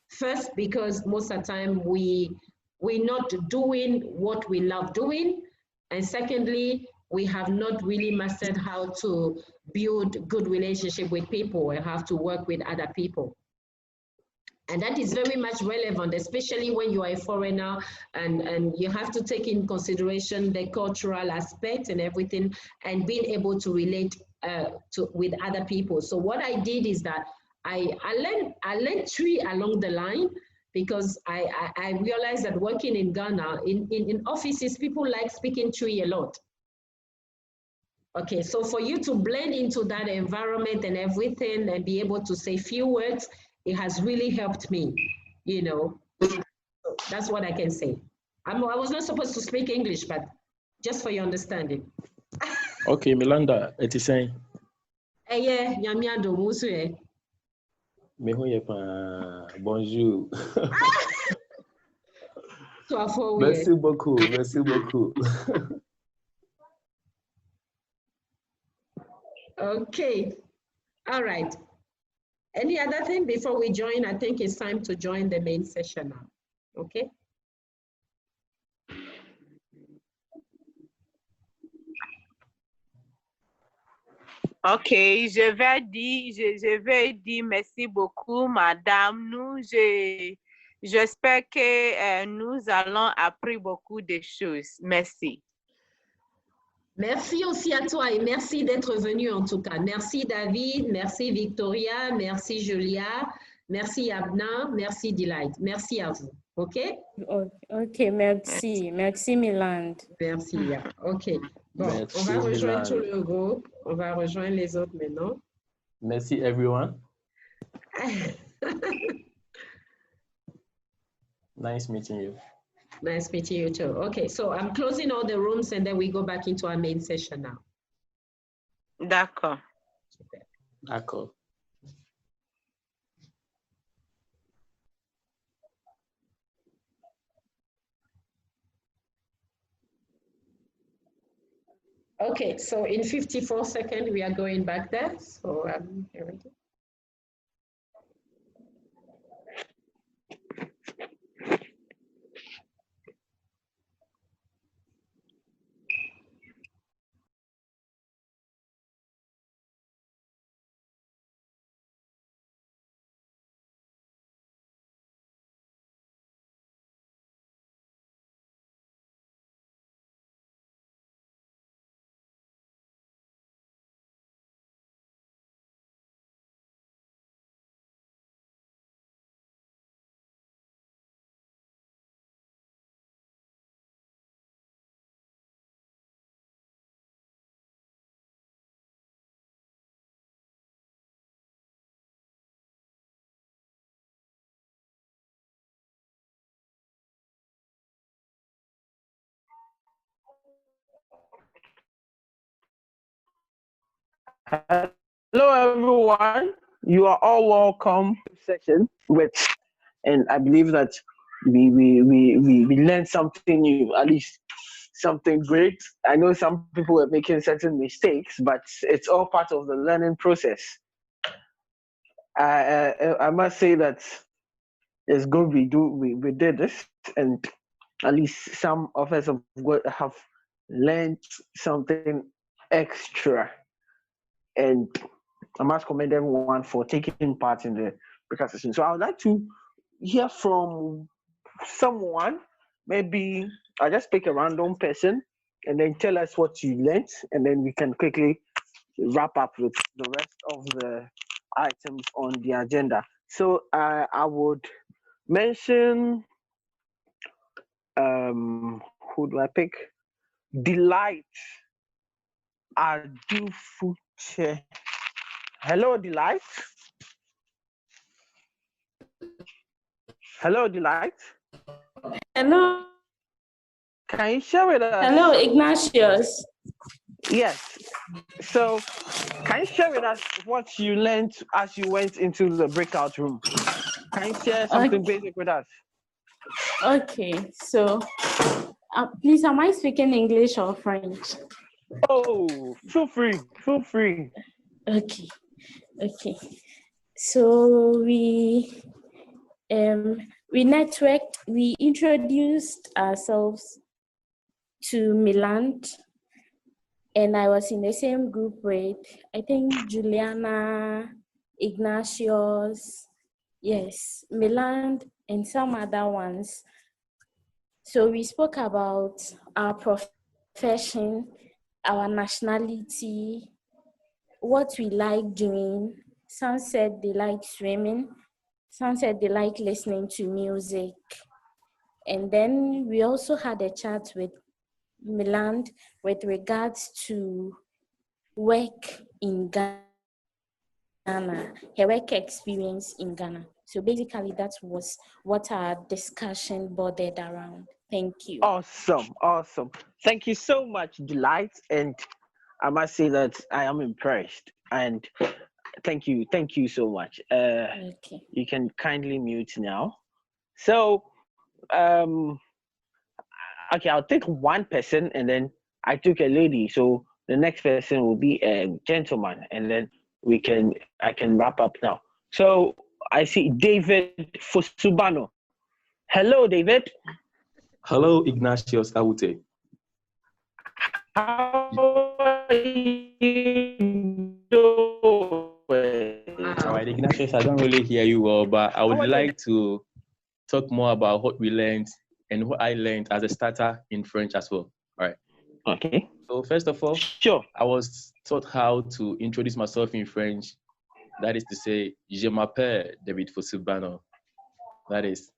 first, because most of the time we're not doing what we love doing. And secondly, we have not really mastered how to build good relationship with people and have to work with other people. And that is very much relevant, especially when you are a foreigner and you have to take in consideration the cultural aspect and everything and being able to relate with other people. So what I did is that I learned three along the line, because I realized that working in Ghana, in offices, people like speaking Twi a lot. Okay, so for you to blend into that environment and everything and be able to say few words, it has really helped me, you know. So that's what I can say. I was not supposed to speak English, but just for your understanding. Okay, Mylande, it is saying. Yeah, Nyamiado Musu. Bonjour. Merci beaucoup, merci beaucoup. Okay, all right. Any other thing before we join? I think it's time to join the main session now, okay? Ok, je vais dire merci beaucoup, madame. J'espère que nous allons apprendre beaucoup de choses. Merci. Merci aussi à toi et merci d'être venu en tout cas. Merci David, merci Victoria, merci Julia, merci Abna, merci Delight. Merci à vous, ok? Ok, merci. Merci Mylande. Merci, yeah. Ok. Bon, Merci, on va rejoindre tout Mylande. le groupe. On va rejoindre les autres maintenant. Merci everyone. Nice meeting you. Nice meeting you too. Okay, so I'm closing all the rooms and then we go back into our main session now. D'accord. D'accord. Okay, so in 54 seconds, we are going back there. So here we go. Hello, everyone. You are all welcome to the session and I believe that we learned something new, at least something great. I know some people were making certain mistakes, but it's all part of the learning process. I must say that it's good we did this, and at least some of us have learned something extra, and I must commend everyone for taking part in the podcast session. So I would like to hear from someone. Maybe I'll just pick a random person and then tell us what you learned, and then we can quickly wrap up with the rest of the items on the agenda. So I would mention who do I pick? Delight. Adufuche. Hello, Delight. Hello, Delight. Hello. Can you share with us? Hello, Ignatius. Yes. So, can you share with us what you learned as you went into the breakout room? Can you share something basic with us? Okay, so please, am I speaking English or French? Oh, feel free, feel free. Okay, okay. So we networked, we introduced ourselves to Mylande, and I was in the same group with, I think, Juliana, Ignatius, yes, Mylande, and some other ones. So we spoke about our profession, our nationality, what we like doing. Some said they like swimming. Some said they like listening to music. And then we also had a chat with Mylande with regards to work in Ghana, her work experience in Ghana. So basically that was what our discussion bordered around. Thank you. Awesome, awesome. Thank you so much, Delight. And I must say that I am impressed. And thank you so much. Okay. You can kindly mute now. So, okay, I'll take one person, and then I took a lady. So the next person will be a gentleman, and then I can wrap up now. So I see David Fusubano. Hello, David. Hello, Ignatius Awute. How are you doing? All right, Ignatius, I don't really hear you well, but I would like to talk more about what we learned and what I learned as a starter in French as well. All right. Okay. So first of all, sure, I was taught how to introduce myself in French. That is to say, je m'appelle David Fusubano. That is.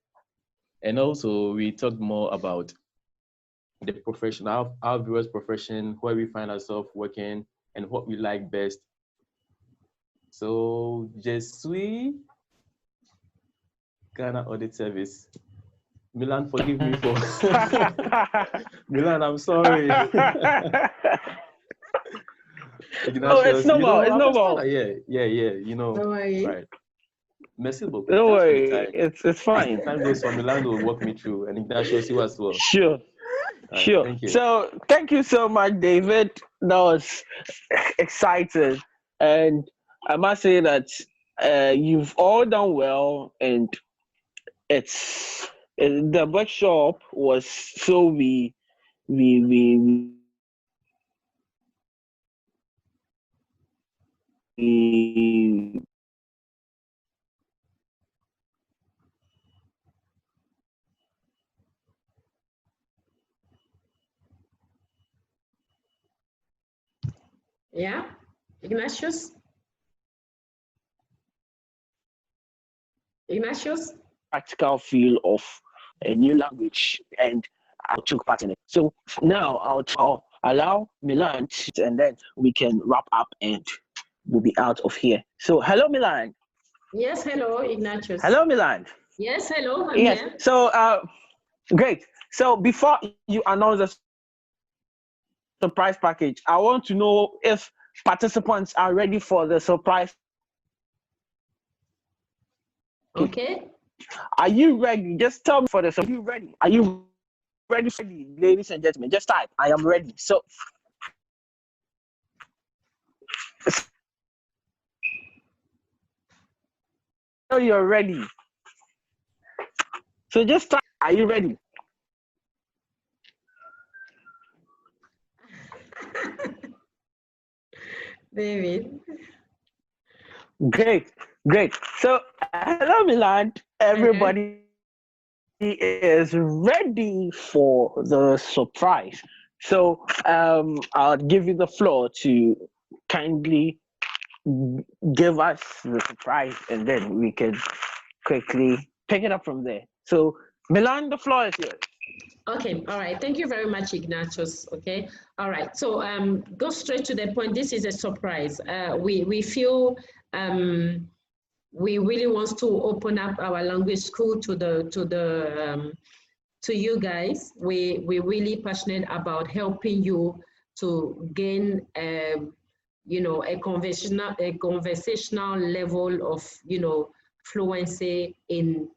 And also, we talked more about the profession, our various profession, where we find ourselves working, and what we like best. So, je suis Ghana Audit Service. Mylande, forgive me for Mylande, I'm sorry. Oh, it's normal. It's normal. Yeah. You know, right. Merci beaucoup. Don't worry, it's fine. Time goes for Mylande will walk me through, and Ignatius you as well. Sure. Right, sure. Thank you. So thank you so much, David. That was exciting, and I must say that you've all done well, and the workshop was so we Yeah, Ignatius? Ignatius? practical feel of a new language, and I took part in it. So now I'll allow Mylande, and then we can wrap up and we'll be out of here. So hello, Mylande. Yes, hello, Ignatius. Hello, Mylande. Yes, hello, I'm yes. here. So great. So before you announce the surprise package, I want to know if participants are ready for the surprise. Okay. Are you ready? Just tell me for the. Are you ready? Are you ready, ladies and gentlemen? Just type. I am ready. So you're ready. So just type. Are you ready? David. Great. So hello, Mylande. Everybody is ready for the surprise. So I'll give you the floor to kindly give us the surprise, and then we can quickly pick it up from there. So Mylande, the floor is yours. Okay, all right. Thank you very much, Ignatius. Okay, all right. So go straight to the point. This is a surprise. We feel we really want to open up our language school to you guys. We're really passionate about helping you to gain you know, a conversational level of, you know, fluency in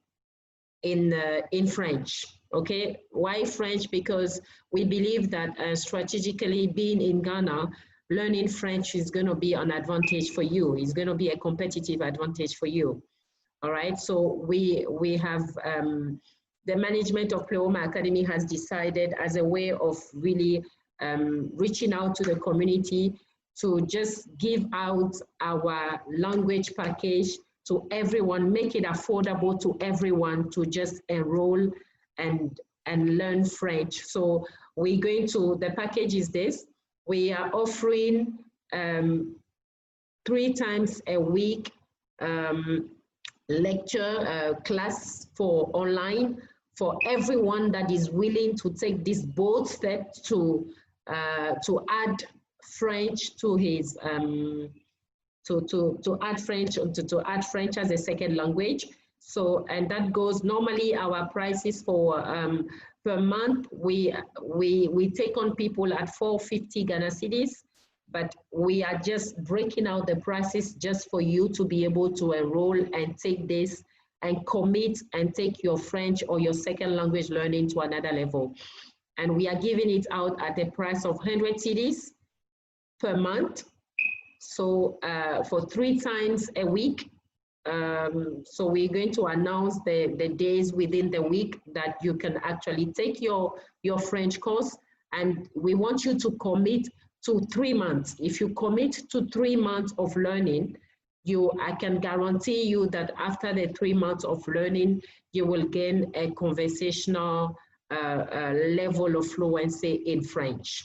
French. Okay, why French? Because we believe that strategically being in Ghana, learning French is going to be an advantage for you. It's going to be a competitive advantage for you. All right, so we have the management of Pleroma Academy has decided as a way of really reaching out to the community to just give out our language package to everyone, make it affordable to everyone to just enroll and learn French. So we're going to, the package is this. We are offering 3 times a week lecture class for online for everyone that is willing to take this bold step to add French to his to add French as a second language. So, and that goes, normally our prices for per month, we take on people at 450 Ghana cedis, but we are just breaking out the prices just for you to be able to enroll and take this and commit and take your French or your second language learning to another level. And we are giving it out at the price of 100 cedis per month. So for 3 times a week. So we're going to announce the days within the week that you can actually take your French course, and we want you to commit to 3 months. If you commit to 3 months of learning, I can guarantee you that after the 3 months of learning, you will gain a conversational level of fluency in French.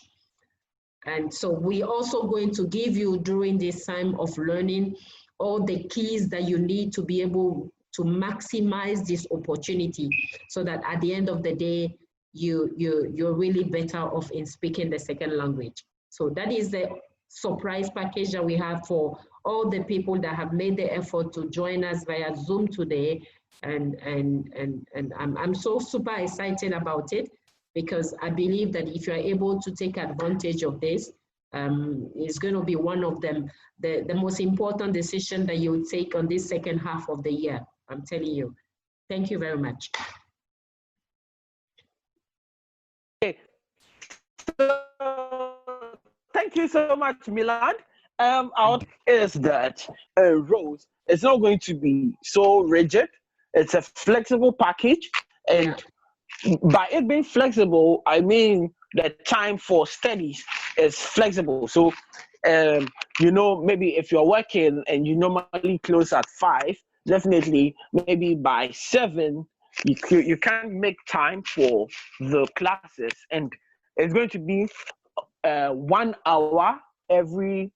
And so we're also going to give you during this time of learning all the keys that you need to be able to maximize this opportunity, so that at the end of the day, you're really better off in speaking the second language. So that is the surprise package that we have for all the people that have made the effort to join us via Zoom today. And I'm so super excited about it, because I believe that if you're able to take advantage of this, it's going to be one of them, the most important decision that you take on this second half of the year. I'm telling you. Thank you very much. Okay. So, thank you so much, Mylande. Out is that Rose, it's not going to be so rigid. It's a flexible package, and by it being flexible, I mean the time for studies is flexible. So, you know, maybe if you're working and you normally close at 5, definitely maybe by 7, you can make time for the classes, and it's going to be 1 hour every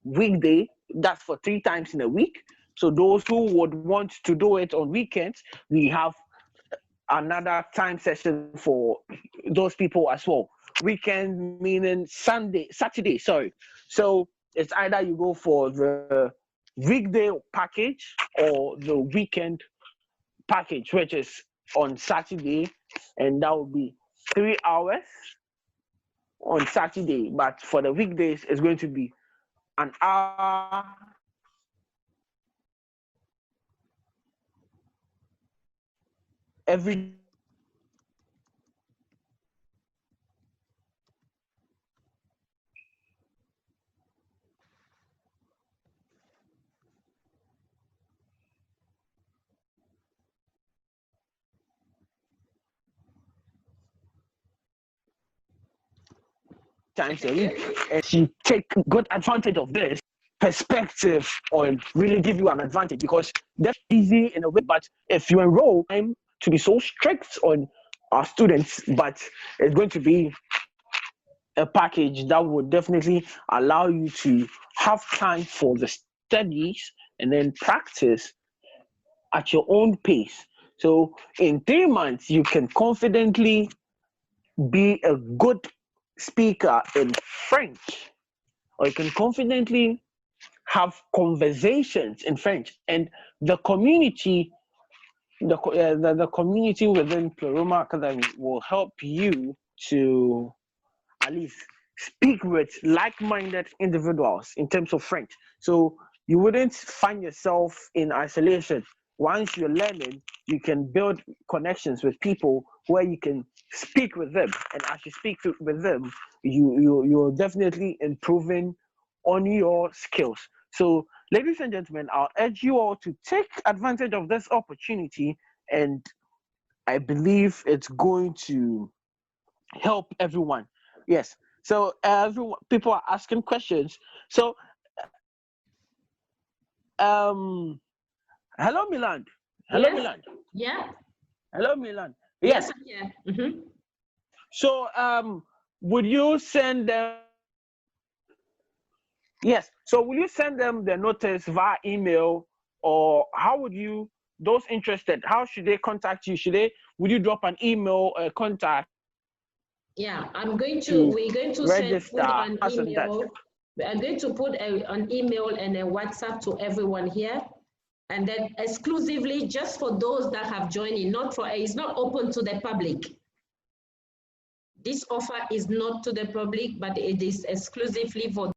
weekday. That's for 3 times in a week. So those who would want to do it on weekends, we have another time session for those people as well. Weekend meaning Saturday, sorry. So it's either you go for the weekday package or the weekend package, which is on Saturday, and that will be 3 hours on Saturday. But for the weekdays, it's going to be an hour every times a week, and she take good advantage of this perspective or really give you an advantage, because that's easy in a way. But if you enroll, I'm to be so strict on our students, but it's going to be a package that would definitely allow you to have time for the studies and then practice at your own pace. So in 3 months, you can confidently be a good speaker in French, or you can confidently have conversations in French, and the community, the community within Pleroma Academy will help you to at least speak with like-minded individuals in terms of French. So you wouldn't find yourself in isolation. Once you're learning, you can build connections with people where you can speak with them, and as you speak with them, you're definitely improving on your skills. So, ladies and gentlemen, I'll urge you all to take advantage of this opportunity, and I believe it's going to help everyone. Yes. So everyone, people are asking questions. So, hello, Mylande. Hello, Yes. Mylande. Yeah. Hello, Mylande. Yes. Yes. Yeah. Mm-hmm. So, would you send them? Yes. So, will you send them the notice via email, or how would you? Those interested, how should they contact you? Would you drop an email contact? Yeah, we're going to put an email. I'm going to put an email and a WhatsApp to everyone here, and then exclusively just for those that have joined in, it's not open to the public. This offer is not to the public, but it is exclusively for